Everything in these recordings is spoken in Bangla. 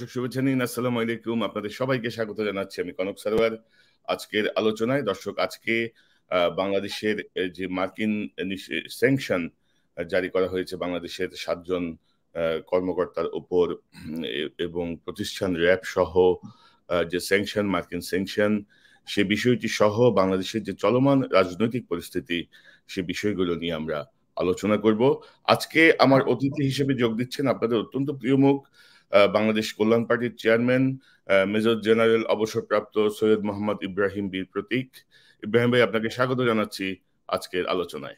দর্শক শুভেচ্ছা নিন, আসসালামু আলাইকুম। আপনাদের সবাইকে স্বাগত জানাচ্ছি আমি কনক সারোয়ার। আজকের আলোচনায় দর্শক আজকে বাংলাদেশের যে মার্কিন স্যাংশন জারি করা হয়েছে বাংলাদেশের 7 জন কর্মকর্তার উপর এবং প্রতিষ্ঠান র্যাব সহ যে স্যাংশন, মার্কিন স্যাংশন, সে বিষয়টি সহ বাংলাদেশের যে চলমান রাজনৈতিক পরিস্থিতি, সে বিষয়গুলো নিয়ে আমরা আলোচনা করব। আজকে আমার অতিথি হিসেবে যোগ দিচ্ছেন আপনাদের অত্যন্ত প্রিয় মুখ, বাংলাদেশ কল্যাণ পার্টির চেয়ারম্যান মেজর জেনারেল অবসরপ্রাপ্ত সৈয়দ মোহাম্মদ ইব্রাহিম বীর প্রতীক। ইব্রাহিম ভাই, আপনাকে স্বাগত জানাচ্ছি আজকের আলোচনায়।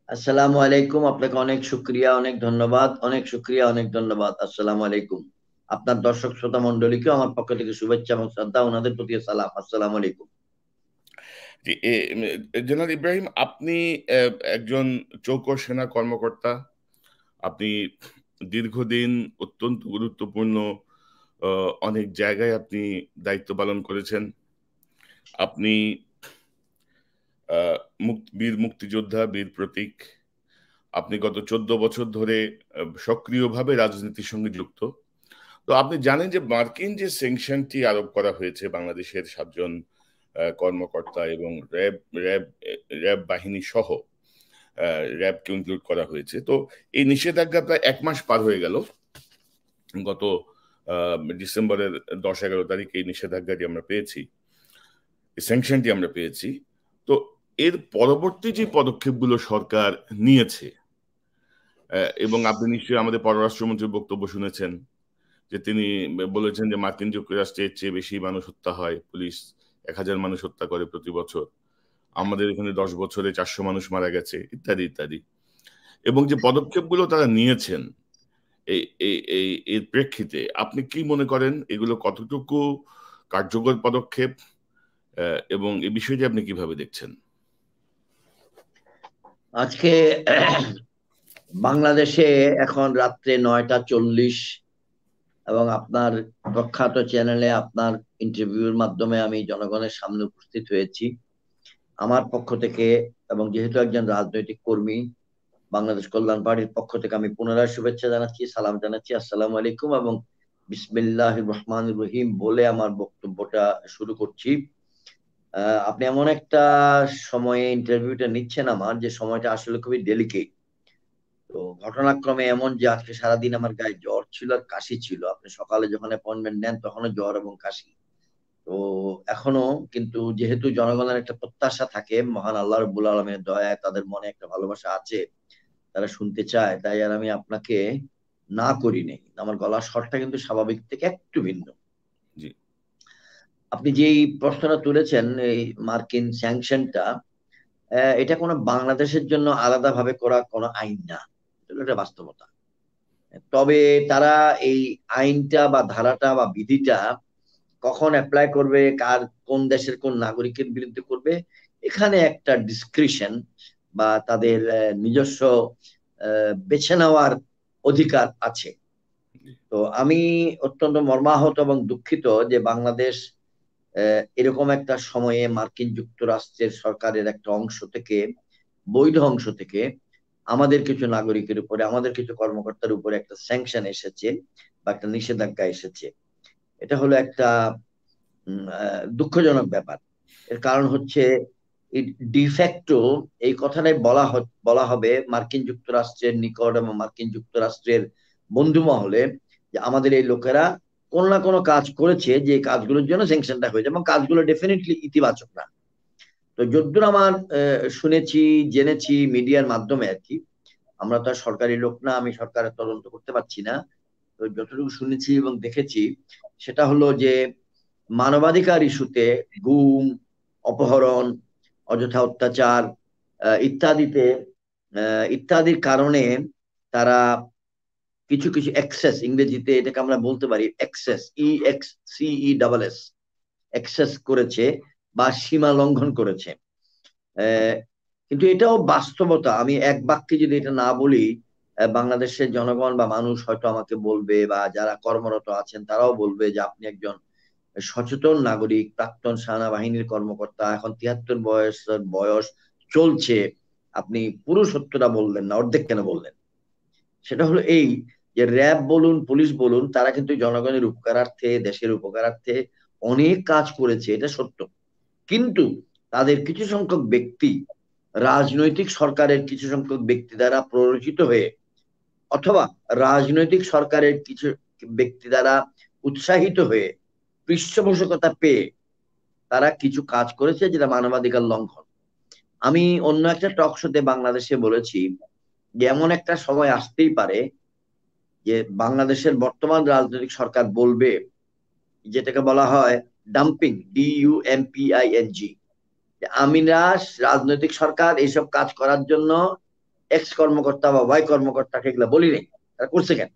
আসসালামু আলাইকুম। আপনাকে অনেক শুকরিয়া, অনেক ধন্যবাদ, অনেক শুকরিয়া, অনেক ধন্যবাদ। আসসালামু আলাইকুম। আপনার দর্শক শ্রোতা মন্ডলীকেও আমার পক্ষ থেকে শুভেচ্ছা এবং শ্রদ্ধা, ওনাদের প্রতি সালাম। আসসালামু আলাইকুম। জেনারেল ইব্রাহিম, আপনি একজন চৌকস সেনা কর্মকর্তা। আপনি দীর্ঘদিন অত্যন্ত গুরুত্বপূর্ণ অনেক জায়গায় আপনি দায়িত্ব পালন করেছেন। আপনি বীর মুক্তিযোদ্ধা, বীর প্রতীক। আপনি গত 14 বছর ধরে সক্রিয়ভাবে রাজনীতির সঙ্গে যুক্ত। তো আপনি জানেন যে মার্কিন যে স্যাংশনটি আরোপ করা হয়েছে বাংলাদেশের 7 জন কর্মকর্তা এবং র্যাব বাহিনী সহ র্যাবকে ইনক্লুড করা হয়েছে। তো এই নিষেধাজ্ঞা প্রায় 1 মাস পার হয়ে গেল। গত ডিসেম্বরের 10-11 তারিখে এই নিষেধাজ্ঞাটি আমরা পেয়েছি, স্যাংশনটি আমরা পেয়েছি। তো এর পরবর্তী যে পদক্ষেপগুলো সরকার নিয়েছে, এবং আপনি নিশ্চয়ই আমাদের পররাষ্ট্রমন্ত্রীর বক্তব্য শুনেছেন যে তিনি বলেছেন যে মার্কিন যুক্তরাষ্ট্রের চেয়ে বেশি মানুষ হত্যা হয়, পুলিশ 1000 মানুষ হত্যা করে প্রতি বছর, আমাদের এখানে 10 বছরে 400 মানুষ মারা গেছে, ইত্যাদি ইত্যাদি। এবং যে পদক্ষেপগুলো তারা নিয়েছেন এর প্রেক্ষিতে আপনি কি মনে করেন এগুলো কতটুকু কার্যকর পদক্ষেপ, এবং এই বিষয়টি আপনি কিভাবে দেখছেন? আজকে বাংলাদেশে এখন রাত্রে 9:40 এবং আপনার প্রখ্যাত চ্যানেলে আপনার ইন্টারভিউর মাধ্যমে আমি জনগণের সামনে উপস্থিত হয়েছি। আমার পক্ষ থেকে এবং যেহেতু একজন রাজনৈতিক কর্মী, বাংলাদেশ কল্যাণ পার্টির পক্ষ থেকে আমি পুনরায় শুভেচ্ছা জানাচ্ছি, সালাম জানাচ্ছি। আসসালামু আলাইকুম এবং বিসমিল্লাহির রহমানির রহিম বলে আমার বক্তব্যটা শুরু করছি। আপনি এমন একটা সময়ে ইন্টারভিউটা নিচ্ছেন আমার, যে সময়টা আসলে খুবই ডেলিকেট। তো ঘটনাক্রমে এমন যে আজকে সারাদিন আমার গায়ে জ্বর ছিল আর কাশি ছিল। আপনি সকালে যখন অ্যাপয়েন্টমেন্ট নেন তখনও জ্বর এবং কাশি। তো এখনো কিন্তু যেহেতু জনগণের একটা প্রত্যাশা থাকে, মহান আল্লাহ রাব্বুল আলামিনের দয়ায় তাদের মনে একটা ভালোবাসা আছে, তারা শুনতে চায়, তাই আর আমি আপনাকে না করি নাই। আমার গলার স্বরটা কিন্তু স্বাভাবিক থেকে একটু ভিন্ন। জি, আপনি যেই প্রশ্নটা তুলেছেন, এই মার্কিন স্যাংশনটা, এটা কোনো বাংলাদেশের জন্য আলাদাভাবে করা কোনো আইন না, এটা বাস্তবতা। তবে তারা এই আইনটা বা ধারাটা বা বিধিটা কখন অ্যাপ্লাই করবে, কোন দেশের কোন নাগরিকের বিরুদ্ধে করবে, এখানে একটা ডিসক্রিশন বা তাদের নিজস্ব বেছে নেওয়ার অধিকার আছে। তো আমি অত্যন্ত মর্মাহত এবং দুঃখিত যে বাংলাদেশ এরকম একটা সময়ে মার্কিন যুক্তরাষ্ট্রের সরকারের একটা অংশ থেকে, বৈধ অংশ থেকে আমাদের কিছু নাগরিকের উপরে, আমাদের কিছু কর্মকর্তার উপরে একটা স্যাংশন এসেছে বা একটা নিষেধাজ্ঞা এসেছে। এটা হলো একটা দুঃখজনক ব্যাপার। এর কারণ হচ্ছে ডিফ্যাক্টো এই কথাটাই বলা হবে মার্কিন যুক্তরাষ্ট্রের নিকট এবং মার্কিন যুক্তরাষ্ট্রের বন্ধু মহলে, যে আমাদের এই লোকেরা কোনো না কোনো কাজ করেছে যে কাজগুলোর জন্য স্যাংশনটা হয়েছে, এবং কাজগুলো ডেফিনেটলি ইতিবাচক না। তো যদ্দূর আমার শুনেছি, জেনেছি মিডিয়ার মাধ্যমে আর কি, আমরা তো আর সরকারি লোক না, আমি সরকারের তদন্ত করতে পারছি না। তো যতটুকু শুনেছি এবং দেখেছি সেটা হলো যে মানবাধিকার ইস্যুতে গুম, অপহরণ, অযথা অত্যাচার ইত্যাদির কারণে তারা কিছু কিছু এক্সেস, ইংরেজিতে এটাকে আমরা বলতে পারি এক্সেস, EXCESS, এক্সেস করেছে বা সীমা লঙ্ঘন করেছে। কিন্তু এটাও বাস্তবতা। আমি এক বাক্যে যদি এটা না বলি, বাংলাদেশের জনগণ বা মানুষ হয়তো আমাকে বলবে, বা যারা কর্মরত আছেন তারাও বলবে যে আপনি একজন সচেতন নাগরিক, প্রাক্তন সেনাবাহিনীর কর্মকর্তা, এখন 73 বয়স চলছে, আপনি পুরো সত্যটা বললেন না, অর্ধেক কেন বললেন? সেটা হলো এই যে র্যাব বলুন, পুলিশ বলুন, তারা কিন্তু জনগণের উপকারার্থে, দেশের উপকারার্থে অনেক কাজ করেছে, এটা সত্য। কিন্তু তাদের কিছু সংখ্যক ব্যক্তি, রাজনৈতিক সরকারের কিছু সংখ্যক ব্যক্তি দ্বারা প্ররোচিত হয়ে, অথবা রাজনৈতিক সরকারের কিছু ব্যক্তি দ্বারা উৎসাহিত হয়ে, পৃষ্ঠপোষকতা পেয়ে তারা কিছু কাজ করেছে যেটা মানবাধিকার লঙ্ঘন। আমি অন্য একটা টক শোতে বাংলাদেশে বলেছি যে এমন একটা সময় আসতেই পারে যে বাংলাদেশের বর্তমান রাজনৈতিক সরকার বলবে, যেটাকে বলা হয় ডাম্পিং, DUMPING, আমিরা রাজনৈতিক সরকার এইসব কাজ করার জন্য এক্স কর্মকর্তা বা ওয়াই কর্মকর্তাকে এগুলা বলি নেই, তারা করছে কেন,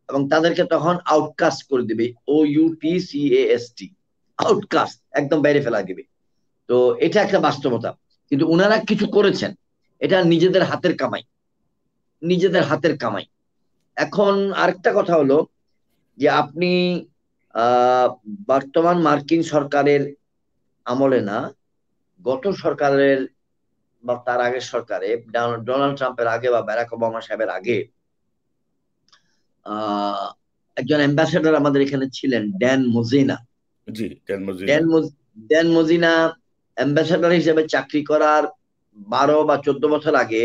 এবং তাদেরকে তখন আউটকাস্ট করে দিবে, OUTCAST, আউটকাস্ট, একদম বাইরে ফেলা দিবে। তো এটা একটা বাস্তবতা। কিন্তু ওনারা কিছু করেছেন, এটা নিজেদের হাতের কামাই, নিজেদের হাতের কামাই। এখন আরেকটা কথা হলো যে আপনি আহ বর্তমান মার্কিন সরকারের আমলে না, গত সরকারের বা তার আগের সরকারে, ডোনাল্ড ট্রাম্পের আগে বা বারাক ওবামা সাহেবের আগে আহ একজন অ্যাম্বাসেডর আমাদের এখানে ছিলেন, ড্যান মোজিনা। জি, ড্যান ড্যান মোজিনা অ্যাম্বাসেডর হিসেবে চাকরি করার 12 বা 14 বছর আগে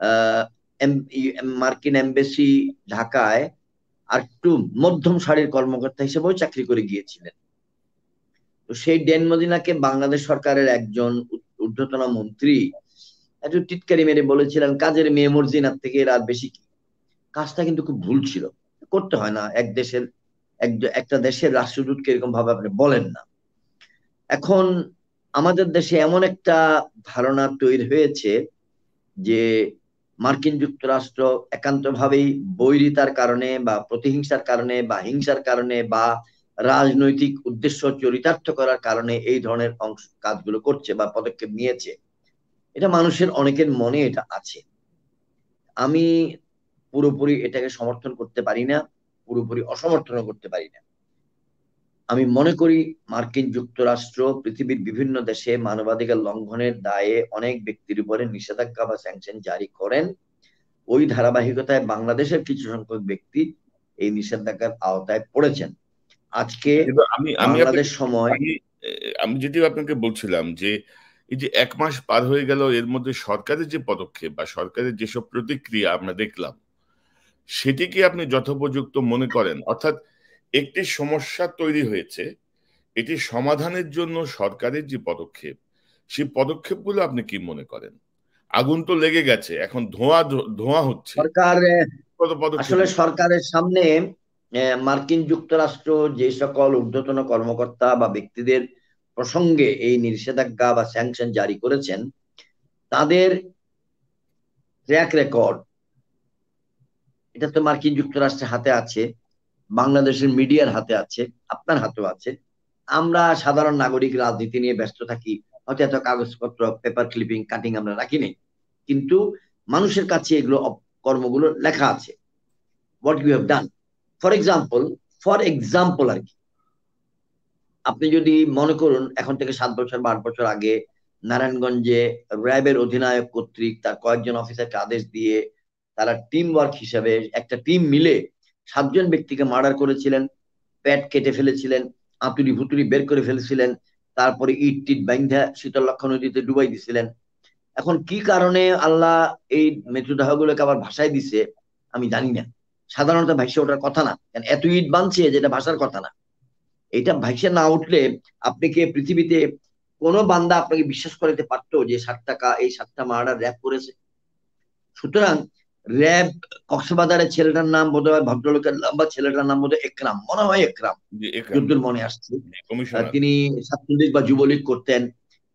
আহ মার্কিন এমবেসি ঢাকায় আর একটু মধ্যম সারির কর্মকর্তা হিসেবেও চাকরি করে গিয়েছিলেন। তো সেই ড্যান মদিনাকে বাংলাদেশ সরকারের একজন ঊর্ধ্বতন মন্ত্রী একটু টিটকারি মেরে বলেছিলেন, কাজের মেয়ে মর্জিনার থেকে এর আর বেশি কি। কাজটা কিন্তু খুব ভুল ছিল, করতে হয় না, একটা দেশের রাষ্ট্রদূতকে এরকম ভাবে আপনি বলেন না। এখন আমাদের দেশে এমন একটা ধারণা তৈরি হয়েছে যে মার্কিন যুক্তরাষ্ট্র একান্তভাবেই বৈরিতার কারণে বা প্রতিহিংসার কারণে বা হিংসার কারণে বা রাজনৈতিক উদ্দেশ্য চরিতার্থ করার কারণে এই ধরনের কাজগুলো করছে বা পদক্ষেপ নিয়েছে। এটা মানুষের অনেকের মনে এটা আছে। আমি পুরোপুরি এটাকে সমর্থন করতে পারি না, পুরোপুরি অসমর্থনও করতে পারি না। আমি মনে করি মার্কিন যুক্তরাষ্ট্র পৃথিবীর বিভিন্ন দেশে মানবাধিকার লঙ্ঘনের দায়ে অনেক ব্যক্তির উপরে নিষেধাজ্ঞা বা স্যাংশন জারি করেন। ওই ধারাবাহিকতায় বাংলাদেশের কিছু সংখ্যক ব্যক্তি এই নিষেধাজ্ঞার আওতায় পড়েছেন। আজকে আমি বাংলাদেশ সময় আমি আমি যেটি আপনাকে বলছিলাম যে এই যে 1 মাস পার হয়ে গেল, এর মধ্যে সরকারের যে পদক্ষেপ বা সরকারের যেসব প্রতিক্রিয়া আমরা দেখলাম, সেটি কি আপনি যথোপযুক্ত মনে করেন? অর্থাৎ একটি সমস্যা তৈরি হয়েছে, এটি সমাধানের জন্য সরকারের যে পদক্ষেপ, সেই পদক্ষেপগুলো আপনি কি মনে করেন? আগুন তো লেগে গেছে, এখন ধোঁয়া ধোঁয়া হচ্ছে, সরকার, কত পদক্ষেপ আসলে সরকারের সামনে মার্কিন যুক্তরাষ্ট্র যে সকল ঊর্ধ্বতন কর্মকর্তা বা ব্যক্তিদের প্রসঙ্গে এই নিষেধাজ্ঞা বা স্যাংশন জারি করেছেন, তাদের ট্র্যাক রেকর্ড, এটা তো মার্কিন যুক্তরাষ্ট্রের হাতে আছে, বাংলাদেশের মিডিয়ার হাতে আছে, আপনার হাতেও আছে। আমরা সাধারণ নাগরিক রাজনীতি নিয়ে ব্যস্ত থাকি, হয়তো এত কাগজপত্র, পেপার ক্লিপিং, কাটিং আমরা রাখি নাই, কিন্তু মানুষের কাছে এগুলো কর্মগুলো লেখা আছে, what you have done. For example, আর কি, আপনি যদি মনে করুন এখন থেকে 7 বছর বা 8 বছর আগে নারায়ণগঞ্জে র্যাবের অধিনায়ক কর্তৃক তার কয়েকজন অফিসারকে আদেশ দিয়ে তারা টিম ওয়ার্ক হিসাবে একটা টিম মিলে 7 জন ব্যক্তিকে মার্ডার করেছিলেন, পেট কেটে ফেলেছিলেন, আতুরি ভুতুরি বের করে ফেলেছিলেন, তারপরে ইট টিট বাইন্ধা শীতলক্ষ্যা নদীতে ডুবাই দিছিলেন। এখন কি কারণে আল্লাহ এই মৃতদেহগুলোকে আবার ভাসায় দিছে আমি জানি না। সাধারণত ভাইসে ওঠার কথা না, এত ইট বানছে যেটা ভাসার কথা না। এটা ভাইসে না উঠলে আপনি কি পৃথিবীতে কোন বান্দা আপনাকে বিশ্বাস করাতে পারতো যে 7টা মার্ডার র্যাব করেছে? সুতরাং র্যাব, কক্সবাজারের ছেলেটার নাম বোধহয়, ভদ্রলোকের নাম বা ছেলেটার নাম বোধহয় একরাম, মনে হয় একরাম, যদ্দূর মনে আসছে। কমিশনার, তিনি ছাত্রলীগ বা যুবলীগ করতেন।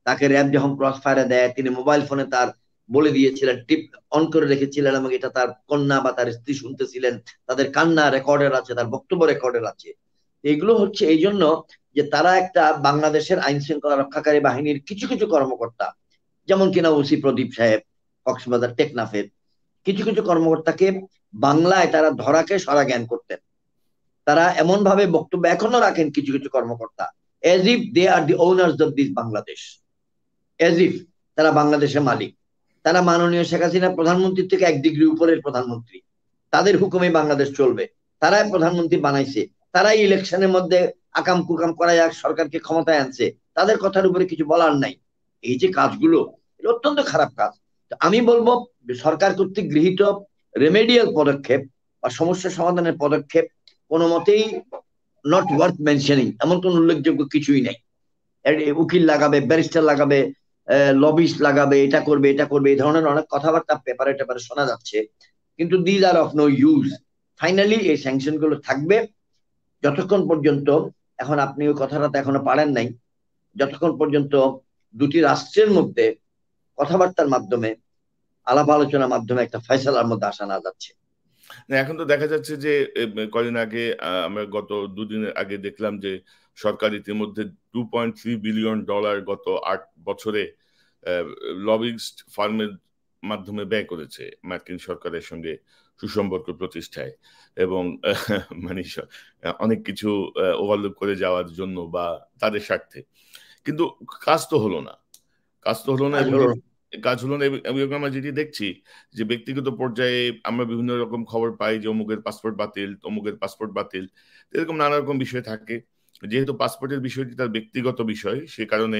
তাকে র্যাব যখন ক্রস ফায়ারে দেয়, তিনি মোবাইল ফোনে তার বলে দিয়েছিলেন, টিপ অন করে রেখেছিলেন, এবং এটা তার কন্যা বা তার স্ত্রী শুনতেছিলেন, তাদের কান্না রেকর্ডের আছে, তার বক্তব্য রেকর্ডের আছে। এগুলো হচ্ছে এই জন্য যে তারা একটা বাংলাদেশের আইন শৃঙ্খলা রক্ষাকারী বাহিনীর কিছু কিছু কর্মকর্তা, যেমন কিনা ওসি প্রদীপ সাহেব কক্সবাজার টেকনাফের, কিছু কিছু কর্মকর্তাকে বাংলায় তারা ধরাকে সরা জ্ঞান করতেন। তারা এমন ভাবে বক্তব্য এখনো রাখেন কিছু কিছু কর্মকর্তা, as if they are the owners of this Bangladesh, as if তারা বাংলাদেশের মালিক। তারা মাননীয় শেখ হাসিনা প্রধানমন্ত্রীর থেকে 1 ডিগ্রি উপরের প্রধানমন্ত্রী, তাদের হুকুমে বাংলাদেশ চলবে, তারাই প্রধানমন্ত্রী বানাইছে, তারাই ইলেকশনের মধ্যে আকাম কুকাম করায় সরকারকে ক্ষমতায় আনছে, তাদের কথার উপরে কিছু বলার নাই। এই যে কাজগুলো, এটা অত্যন্ত খারাপ কাজ। আমি বলবো সরকার কর্তৃক গৃহীত রেমেডিয়াল পদক্ষেপ বা সমস্যা সমাধানের পদক্ষেপ কোনো মতেই নট ওয়ার্থ মেনশনিং, এমন কোন উল্লেখযোগ্য কিছুই নাই। উকিল লাগাবে, ব্যারিস্টার লাগাবে, লবিস্ট লাগাবে, এটা করবে এটা করবে, এই ধরনের অনেক কথাবার্তা পেপারে টেপারে শোনা যাচ্ছে, কিন্তু these are of no use. Finally এই স্যাংশন গুলো থাকবে যতক্ষণ পর্যন্ত, এখন আপনি ওই কথাটা তো এখনো পারেন নাই, যতক্ষণ পর্যন্ত দুটি রাষ্ট্রের মধ্যে কথাবার্তার মাধ্যমে, আলাপ আলোচনার মাধ্যমে একটা ফয়সালার মধ্যে আসা না যাচ্ছে। এখন তো দেখা যাচ্ছে যে কদিন আগে আমরা গত দুদিন আগে দেখলাম যে সরকার ইতিমধ্যে $2.3 বিলিয়ন গত 8 বছরে লবিস্ট ফার্মের মাধ্যমে ব্যয় করেছে মার্কিন সরকারের সঙ্গে সুসম্পর্ক প্রতিষ্ঠায়, এবং মানে অনেক কিছু ওভারলুক করে যাওয়ার জন্য বা তাদের স্বার্থে। কিন্তু কাজ তো হলো না, কাজ হলো না এবং আমরা যেটি দেখছি যে ব্যক্তিগত পর্যায়ে আমরা বিভিন্ন রকম খবর পাই যে অমুকের পাসপোর্ট বাতিল, অমুকের পাসপোর্ট বাতিল, এরকম নানা রকম বিষয় থাকে। যেহেতু পাসপোর্টের বিষয়টি তার ব্যক্তিগত বিষয়, সে কারণে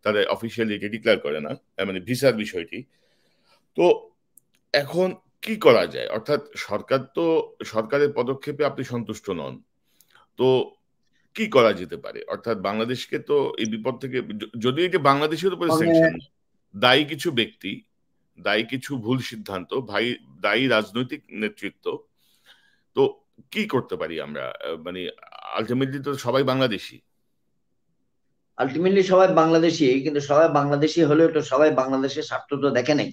তারা অফিসিয়ালি এটি ডিক্লেয়ার করে না, মানে ভিসার বিষয়টি। তো এখন কি করা যায়? অর্থাৎ সরকারের পদক্ষেপে আপনি সন্তুষ্ট নন, তো কি করা যেতে পারে? অর্থাৎ বাংলাদেশকে তো এই বিপদ থেকে, যদি এটা বাংলাদেশের উপরে স্যাংশন, দায়ী কিছু ব্যক্তি, দায়ী কিছু ভুল সিদ্ধান্ত, দায়ী রাজনৈতিক নেতৃত্ব, তো কি করতে পারি আমরা? মানে আলটিমেটলি তো সবাই বাংলাদেশি। আলটিমেটলি সবাই বাংলাদেশি, কিন্তু সবাই বাংলাদেশি হলেও তো সবাই বাংলাদেশের স্বার্থ তো দেখে নাই।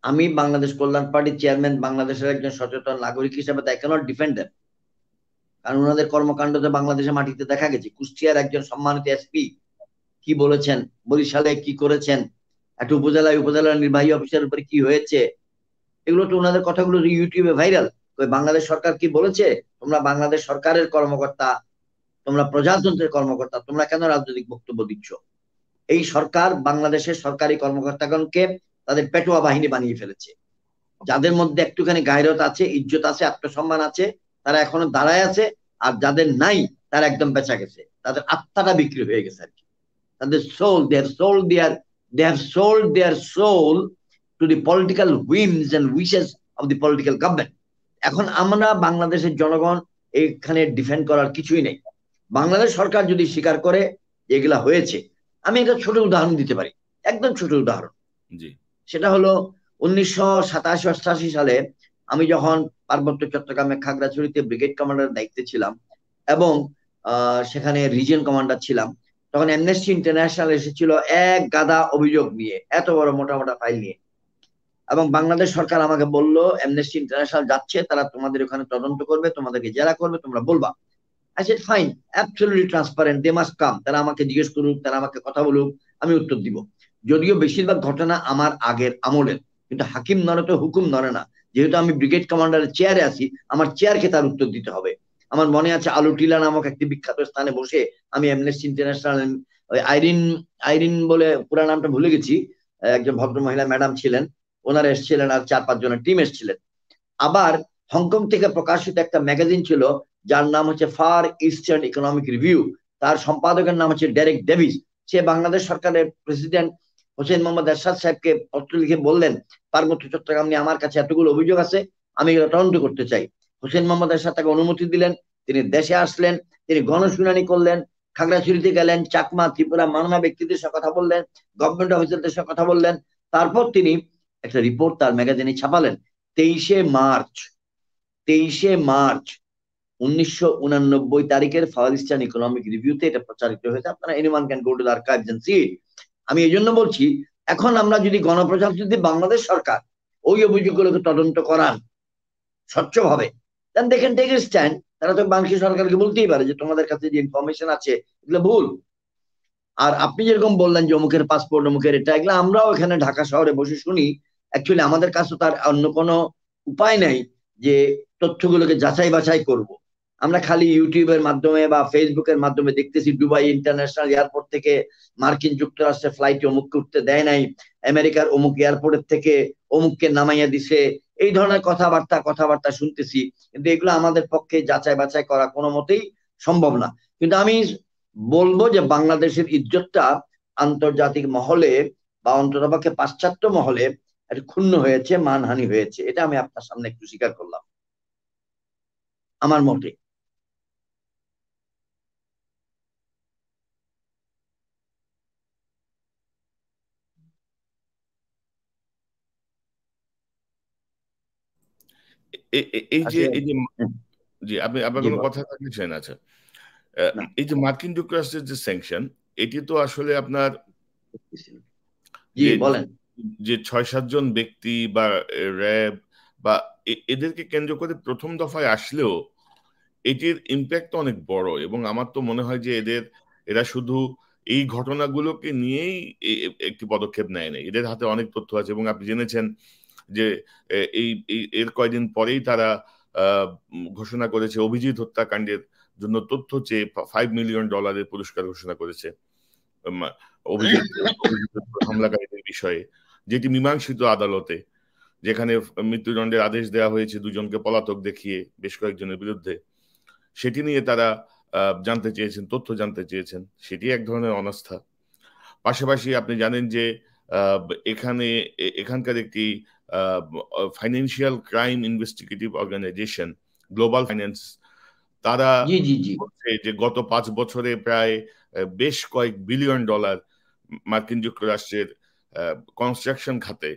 আমি বাংলাদেশ কল্যাণ পার্টির চেয়ারম্যান, বাংলাদেশের একজন সচেতন নাগরিক হিসেবে আই ক্যানট ডিফেন্ড দেম, কারণ ওনাদের কর্মকাণ্ড তো বাংলাদেশের মাটিতে দেখা গেছে। কুষ্টিয়ার একজন সম্মানিত এসপি কি বলেছেন, বরিশালে কি করেছেন, একটা উপজেলার নির্বাহী অফিসারের উপরে কি হয়েছে, এগুলো তো ওনাদের কথাগুলো ইউটিউবে ভাইরাল। বাংলাদেশ সরকার কি বলেছে, তোমরা বাংলাদেশ সরকারের কর্মকর্তা, তোমরা প্রজাতন্ত্রের কর্মকর্তা, তোমরা কেন রাজনৈতিক বক্তব্য দিচ্ছ? এই সরকার বাংলাদেশের সরকারি কর্মকর্তাগণকে তাদের পেটোয়া বাহিনী বানিয়ে ফেলেছে। যাদের মধ্যে একটুখানি গায়রত আছে, ইজ্জত আছে, আত্মসম্মান আছে, তারা এখনো দাঁড়ায় আছে, আর যাদের নাই তারা একদম বেচা গেছে, তাদের আত্মাটা বিক্রি হয়ে গেছে আর কি। তাদের soul, they have sold their soul to the political whims and wishes of the political government. এখন আমরা বাংলাদেশের জনগণ এখানে ডিফেন্ড করার কিছুই নেই। বাংলাদেশ সরকার যদি স্বীকার করে এগুলা হয়েছে, আমি একটা ছোট উদাহরণ দিতে পারি, একদম ছোট উদাহরণ। সেটা হলো 1987-88 সালে আমি যখন পার্বত্য চট্টগ্রামে খাগড়াছড়িতে ব্রিগেড কমান্ডার দায়িত্বে ছিলাম এবং সেখানে রিজিয়ন কমান্ডার ছিলাম, তখন অ্যামনেস্টি ইন্টারন্যাশনাল এসেছিল এক গাদা অভিযোগ নিয়ে, এত বড় মোটা মোটা ফাইল নিয়ে, এবং বাংলাদেশ সরকার আমাকে বলল অ্যামনেস্টি ইন্টারন্যাশনাল যাচ্ছে, তারা তোমাদের ওখানে তদন্ত করবে, তোমাদেরকে জেরা করবে, তোমরা বলবা। I said fine, absolutely transparent, they must come, তারা আমাকে জিজ্ঞেস করুক, তারা আমাকে কথা বলুক, আমি উত্তর দিব। যদিও বেশিরভাগ ঘটনা আমার আগের আমলের, কিন্তু হাকিম নড়ে তো হুকুম নড়ে না। যেহেতু আমি ব্রিগেড কমান্ডারের চেয়ারে আছি, আমার চেয়ারকে তার উত্তর দিতে হবে। আমার মনে আছে আলুটিলা নামক একটি বিখ্যাত স্থানে বসে আমি অ্যামনেস্টি ইন্টারন্যাশনাল, আইরিন বলে পুরা নামটা ভুলে গেছি, একজন ভদ্র মহিলা ম্যাডাম ছিলেন, ওনারা এসেছিলেন, আর 4-5 জনের টিম এসেছিলেন। আবার হংকং থেকে প্রকাশিত একটা ম্যাগাজিন ছিল যার নাম হচ্ছে ফার ইস্টার্ন ইকোনমিক রিভিউ, তার সম্পাদকের নাম হচ্ছে ডেরেক ডেভিস। সে বাংলাদেশ সরকারের প্রেসিডেন্ট হোসেন মোহাম্মদ এরশাদ সাহেবকে পত্র লিখে বললেন, পার্বত্য চট্টগ্রাম নিয়ে আমার কাছে এতগুলো অভিযোগ আছে, আমি এগুলো তদন্ত করতে চাই। হোসেন মোহাম্মদ এরশাদ তাকে অনুমতি দিলেন, তিনি দেশে আসলেন, তিনি গণশুনানি করলেন, খাগড়াছড়িতে গেলেন, চাকমা, ত্রিপুরা, মানমা ব্যক্তিদের সাথে কথা বললেন, গভর্নমেন্ট অফিসারদের সাথে কথা বললেন। তারপর তিনি একটা রিপোর্ট তার ম্যাগাজিনে ছাপালেন। 23শে মার্চ 1989 তারিখের ফার ইস্টার্ন ইকোনমিক রিভিউতে এটা প্রচারিত হয়েছে। আপনারা anyone can go to the archives and see. আমি এই জন্য বলছি, এখন আমরা যদি গণপ্রজাতন্ত্রী বাংলাদেশ সরকার ওই অভিযোগগুলোকে তদন্ত করান স্বচ্ছভাবে, then they can take a stand. তারা তো বাংলাদেশ সরকারকে বলতেই পারে যে তোমাদের কাছে যে ইনফরমেশন আছে এগুলো ভুল। আর আপনি যেরকম বললেন যে অমুকের পাসপোর্ট, অমুকের এটা, এগুলো আমরাও এখানে ঢাকা শহরে বসে শুনি। অ্যাকচুয়ালি আমাদের কাছে তার অন্য কোনো উপায় নাই যে তথ্যগুলোকে যাচাই বাছাই করব। আমরা খালি ইউটিউবের মাধ্যমে বা ফেসবুকের মাধ্যমে দেখতেছি দুবাই ইন্টারন্যাশনাল এয়ারপোর্ট থেকে মার্কিন যুক্তরাষ্ট্রের ফ্লাইটে অমুক করতে দেয় নাই, আমেরিকার অমুক এয়ারপোর্টের থেকে অমুককে নামাইয়া দিছে, এই ধরনের কথাবার্তা শুনতেছি। কিন্তু এগুলো আমাদের পক্ষে যাচাই বাছাই করা কোনো মতেই সম্ভব না। কিন্তু আমি বলবো যে বাংলাদেশের ইজ্জতটা আন্তর্জাতিক মহলে বা অন্ততপক্ষে পাশ্চাত্য মহলে একটু ক্ষুণ্ণ হয়েছে, মানহানি হয়েছে। এটা আমি আপনার সামনে একটু স্বীকার করলাম আমার মতে। এই যে আসলে এই যে জি, আপনি আপনার জি কোনো কথা থাকছেন? আচ্ছা, না এই যে মার্কিন যুক্তরাষ্ট্রের যে স্যাংশন, এটি তো আসলে আপনার জি যে বলেন। যে ৬-৭ জন ব্যক্তি বা র্যাব বা এদেরকে কেন্দ্র করে প্রথম দফায় আসলেও এটির ইম্প্যাক্ট অনেক বড়, এবং আমার তো মনে হয় যে এরা শুধু এই ঘটনাগুলোকে নিয়েই একটি পদক্ষেপ নেয় না, এদের হাতে অনেক তথ্য আছে। এবং আপনি জেনেছেন যে এর কয়েকদিন পরেই তারা ঘোষণা করেছে অভিজিৎ হত্যাকাণ্ডের জন্য তথ্য চেয়ে $5 মিলিয়ন পুরস্কার ঘোষণা করেছে উম, অভিজিৎ অভিজিৎ হামলাকারীদের বিষয়ে, যেটি মীমাংসিত আদালতে, যেখানে মৃত্যুদণ্ডের আদেশ দেওয়া হয়েছে দুজনকে পলাতক দেখিয়ে বেশ কয়েকজনের বিরুদ্ধে। সেটি নিয়ে তারা জানতে চেয়েছেন, তথ্য জানতে চেয়েছেন। সেটি এক ধরনের অনাস্থা। পাশাপাশি আপনি জানেন যে এখানকার একটি financial crime investigative organisation, global finance, তারা জি জি জি বলছে যে গত 5 বছরে প্রায় বেশ কয়েক বিলিয়ন ডলার মার্কিন যুক্তরাষ্ট্রের কনস্ট্রাকশন খাতে,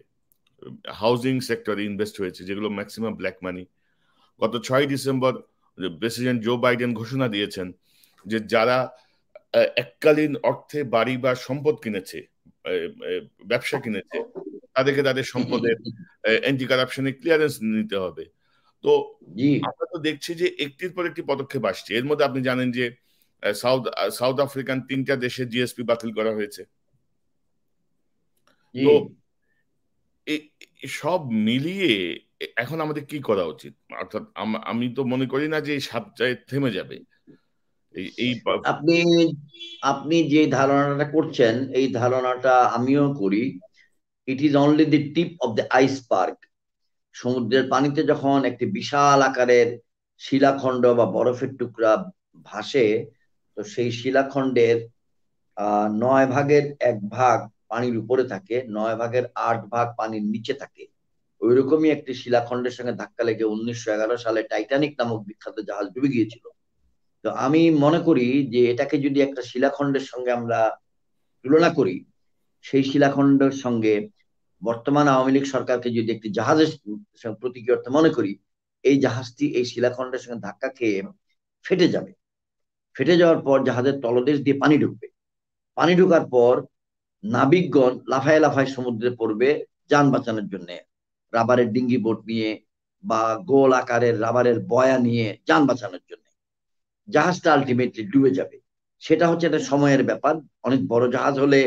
হাউজিং সেক্টরে ইনভেস্ট হয়েছে, যেগুলো ম্যাক্সিমাম ব্ল্যাক মানি। গত 6 ডিসেম্বর প্রেসিডেন্ট জো বাইডেন ঘোষণা দিয়েছেন যে যারা এককালীন অর্থে বাড়ি বা সম্পদ কিনেছে, ব্যবসা কিনেছে, তাদেরকে তাদের সম্পদের অ্যান্টি কারাপশনে ক্লিয়ারেন্স নিতে হবে। তো জি আমরা তো দেখছি যে একটির পর একটি পদক্ষেপ আসছে। এর মধ্যে আপনি জানেন যে সাউথ আফ্রিকান 3টা দেশের জিএসপি বাতিল করা হয়েছে। জি তো সব মিলিয়ে এখন আমাদের কি করা উচিত? অর্থাৎ আমি তো মনে করি না যে এই সাতটায় থেমে যাবে। এই এই আপনি আপনি যে ধারণাটা করছেন এই ধারণাটা আমিও করি। It is only the tip of the iceberg. সমুদ্রের পানিতে যখন একটি বিশাল আকারের শিলাখণ্ড বা বরফের টুকরা ভাসে, তো সেই শিলাখণ্ডের 9 ভাগের 1 ভাগ পানির উপরে থাকে, 9 ভাগের 8 ভাগ পানির নিচে থাকে। ওইরকমই একটি শিলাখণ্ডের সঙ্গে ধাক্কা লেগে 1911 সালে টাইটানিক নামক বিখ্যাত জাহাজ ডুবে গিয়েছিল। তো আমি মনে করি যে এটাকে যদি একটা শিলাখণ্ডের সঙ্গে আমরা তুলনা করি, সেই শিলাখণ্ডের সঙ্গে বর্তমান আওয়ামী লীগ সরকারকে যদি একটি জাহাজের প্রতীকী অর্থে মনে করি, এই জাহাজটি এই শিলাখণ্ডের সঙ্গে ধাক্কা খেয়ে ফেটে যাবে। ফেটে যাওয়ার পর জাহাজের তলদেশ দিয়ে পানি ঢুকবে। পানি ঢোকার পর নাবিকগণ লাফায় লাফায় সমুদ্রে পড়বে যান বাঁচানোর জন্য, রাবারের ডিঙ্গি বোট নিয়ে বা গোল আকারের রাবারের বয়া নিয়ে যান বাঁচানোর জন্য। জাহাজটা আলটিমেটলি ডুবে যাবে। সেটা হচ্ছে একটা সময়ের ব্যাপার। অনেক বড় জাহাজ হলে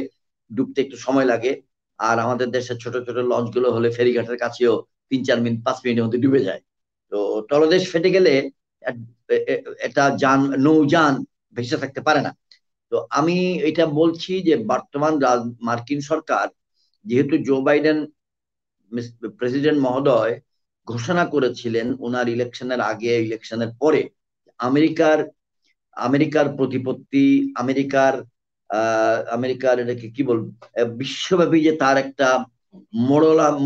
ডুবতে একটু সময় লাগে, আর আমাদের দেশের ছোট ছোট লঞ্চ গুলো হলে ফেরিঘাটের কাছেও 3-4 মিনিট 5 মিনিটের মধ্যে ডুবে যায়। তো তলদেশ ফেটে গেলে একটা নৌযান ভেসে থাকতে পারে না। তো আমি এটা বলছি যে বর্তমান মার্কিন সরকার, যেহেতু জো বাইডেন প্রেসিডেন্ট মহোদয় ঘোষণা করেছিলেন ওনার ইলেকশনের আগে ইলেকশনের পরে আমেরিকার আমেরিকার প্রতিপত্তি, আমেরিকার এটাকে কি বলবো, বিশ্বব্যাপী যে তার একটা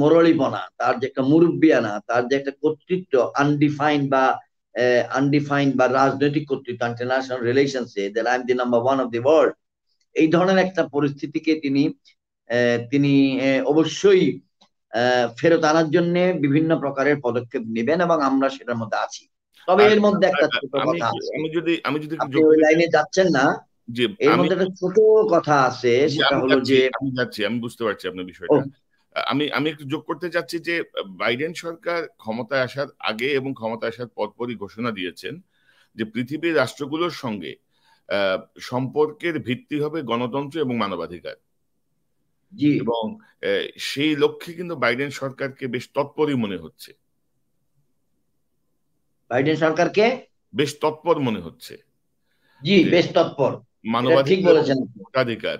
মোড়লিপনা, তার যে একটা মুরব্বিয়ানা, তার যে একটা কর্তৃত্ব আনডিফাইন্ড বা রাজনৈতিক কর্তৃত্ব, ইন্টারন্যাশনাল রিলেশনসে that I am the number one of the world, এই ধরনের একটা পরিস্থিতিকে তিনি অবশ্যই ফেরত আনার জন্য বিভিন্ন প্রকারের পদক্ষেপ নেবেন এবং আমরা সেটার মধ্যে আছি। তবে আর এর মধ্যে একটা ছোট আমি কথা আছে। আমি যদি একটু আপনি যোগ ওই করতে চাই, লাইনে যাচ্ছেন না, যে এর আমি মধ্যে একটা ছোট কথা আছে, সেটা আমি হলো যাচ্ছি যে আমি যাচ্ছি আমি বুঝতে পারছি আপনার ও বিষয়টা। আমি আমি একটু যোগ করতে চাচ্ছি যে বাইডেন সরকার ক্ষমতায় আসার আগে এবং ক্ষমতায় আসার পরপরই ঘোষণা দিয়েছেন যে পৃথিবীর রাষ্ট্রগুলোর সঙ্গে আহ, সম্পর্কের ভিত্তি হবে গণতন্ত্র এবং মানবাধিকার। জি এবং সেই লক্ষ্যে কিন্তু বাইডেন সরকারকে বেশ তৎপরই মনে হচ্ছে, বাইডেন সরকারকে বেশ তৎপর মনে হচ্ছে জি যে বেশ তৎপর। এটা ঠিক মানবাধিকার এবং বলেছেন। ভোটাধিকার,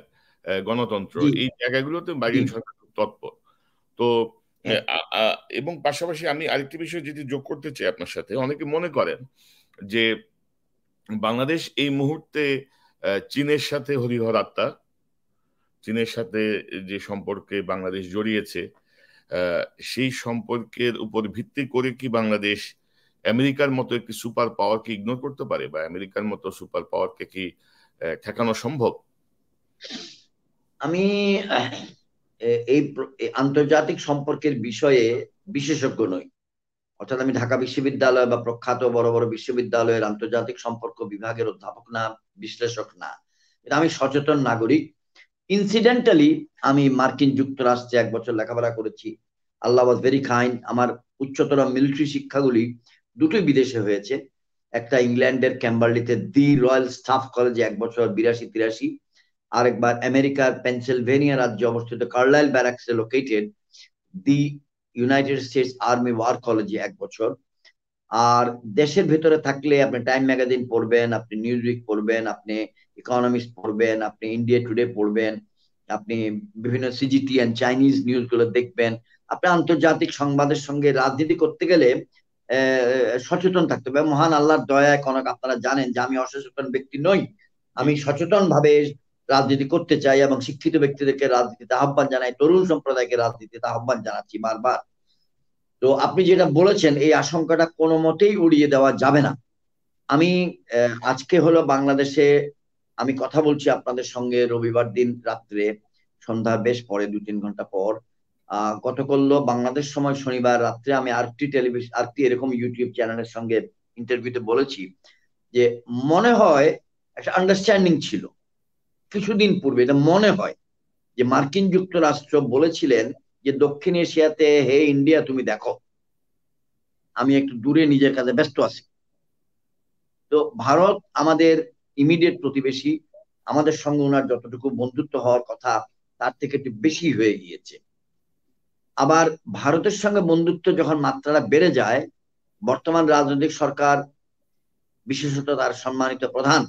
গণতন্ত্র, জি এই জায়গাগুলোতে জি বাইডেন সরকার খুব তৎপর। তো এবং পাশাপাশি আমি আরেকটি বিষয় যদি যোগ করতে চাই আপনার সাথে, অনেকে মনে করেন যে বাংলাদেশ এই মুহূর্তে চীনের সাথে হরিহর আত্মা, চীনের সাথে যে সম্পর্কে বাংলাদেশ জড়িয়েছে, সেই সম্পর্কের উপর ভিত্তি করে কি বাংলাদেশ আমেরিকার মতো একটি সুপার পাওয়ারকে ইগনোর করতে পারে, বা আমেরিকার মতো সুপার পাওয়ারকে কি ঠেকানো সম্ভব? আমি এই আন্তর্জাতিক সম্পর্কের বিষয়ে বিশেষজ্ঞ নই। অর্থাৎ আমি ঢাকা বিশ্ববিদ্যালয় বা প্রখ্যাত বড় বড় বিশ্ববিদ্যালয়ের আন্তর্জাতিক সম্পর্ক বিভাগের অধ্যাপক না, বিশ্লেষক না। এটা আমি সচেতন নাগরিক। ইনসিডেন্টালি আমি মার্কিন যুক্তরাষ্ট্রে 1 বছর লেখাপড়া করেছি। আল্লাহ ওয়াজ ভেরি কাইন্ড। আমার উচ্চতর মিলিটারি শিক্ষাগুলি দুটোই বিদেশে হয়েছে। একটা ইংল্যান্ডের ক্যাম্বারলিতে দি রয়্যাল স্টাফ কলেজে 1 বছর 82-83, আরেকবার আমেরিকার পেনসিলভেনিয়া রাজ্যে অবস্থিত কার্লাইল ব্যারাকসে located the United States army war কলেজে 1 বছর। আর দেশের ভেতরে থাকলে আপনি টাইম ম্যাগাজিন পড়বেন, আপনি নিউজ উইক পড়বেন, আপনি ইকোনমিস্ট পড়বেন, আপনি ইন্ডিয়া টুডে পড়বেন, আপনি বিভিন্ন সিজিটি এন্ড চাইনিজ নিউজ গুলো দেখবেন। আপনি আন্তর্জাতিক সংবাদের সঙ্গে রাজনীতি করতে গেলে সচেতন থাকতে হবে। মহান আল্লাহর দয়ায় কনক আপনারা জানেন যে আমি অসচেতন ব্যক্তি নই। আমি সচেতন ভাবে রাজনীতি করতে চাই এবং শিক্ষিত ব্যক্তিদেরকে রাজনীতিতে আহ্বান জানাই, তরুণ সম্প্রদায়কে রাজনীতিতে আহ্বান জানাচ্ছি বারবার। তো আপনি যেটা বলেছেন এই আশঙ্কাটা কোনো মতেই উড়িয়ে দেওয়া যাবে না। আমি আজকে হলো বাংলাদেশে আমি কথা বলছি আপনাদের সঙ্গে রবিবার দিন রাত্রে, সন্ধ্যা বেশ পরে 2-3 ঘন্টা পর। গতকাল বাংলাদেশ সময় শনিবার রাত্রে আমি আরটি টেলিভিশন, আরটি এরকম ইউটিউব চ্যানেলের সঙ্গে ইন্টারভিউতে বলেছি যে মনে হয় একটা আন্ডারস্ট্যান্ডিং ছিল কিছুদিন পূর্বে, এটা মনে হয় যে মার্কিন যুক্তরাষ্ট্র বলেছিলেন যে দক্ষিণ এশিয়াতে হে ইন্ডিয়া তুমি দেখো আমি একটু দূরে নিজের কাজে ব্যস্ত আছি। তো ভারত আমাদের ইমিডিয়েট প্রতিবেশী, আমাদের সঙ্গে ওনার যতটুকু বন্ধুত্ব হওয়ার কথা তার থেকে একটু বেশি হয়ে গিয়েছে। আবার ভারতের সঙ্গে বন্ধুত্ব যখন মাত্রাটা বেড়ে যায়, বর্তমান রাজনৈতিক সরকার বিশেষত তার সম্মানিত প্রধান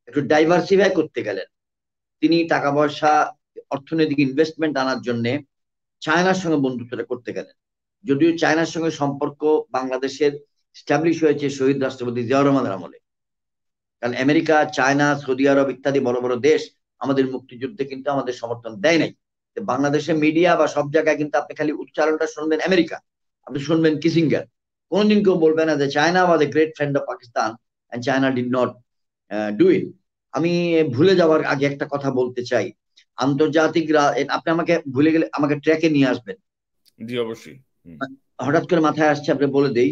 একটু ডাইভার্সিফাই করতে গেলেন। তিনি টাকা পয়সা অর্থনৈতিক ইনভেস্টমেন্ট আনার জন্য চায়নার সঙ্গে বন্ধুত্বটা করতে গেলেন। যদিও চায়নার সঙ্গে সম্পর্ক বাংলাদেশের স্টাবলিশ হয়েছে শহীদ রাষ্ট্রপতি জিয়াউর রহমানের আমলে, কারণ আমেরিকা, চায়না, সৌদি আরব ইত্যাদি বড় বড় দেশ আমাদের মুক্তিযুদ্ধে কিন্তু আমাদের সমর্থন দেয় নাই। বাংলাদেশের মিডিয়া বা সব জায়গায় কিন্তু আপনি খালি উচ্চারণটা শুনবেন আমেরিকা, আপনি শুনবেন কিসিঙ্গার। কোনদিন কেউ বলবে না যে China was a great friend of Pakistan and China did not do it. আমি ভুলে যাওয়ার আগে একটা কথা বলতে চাই, আন্তর্জাতিক আপনি আমাকে ভুলে গেলে আমাকে ট্র্যাকে নিয়ে আসবেন। জি অবশ্যই। হঠাৎ করে মাথায় আসছে, আপনি বলে দেই।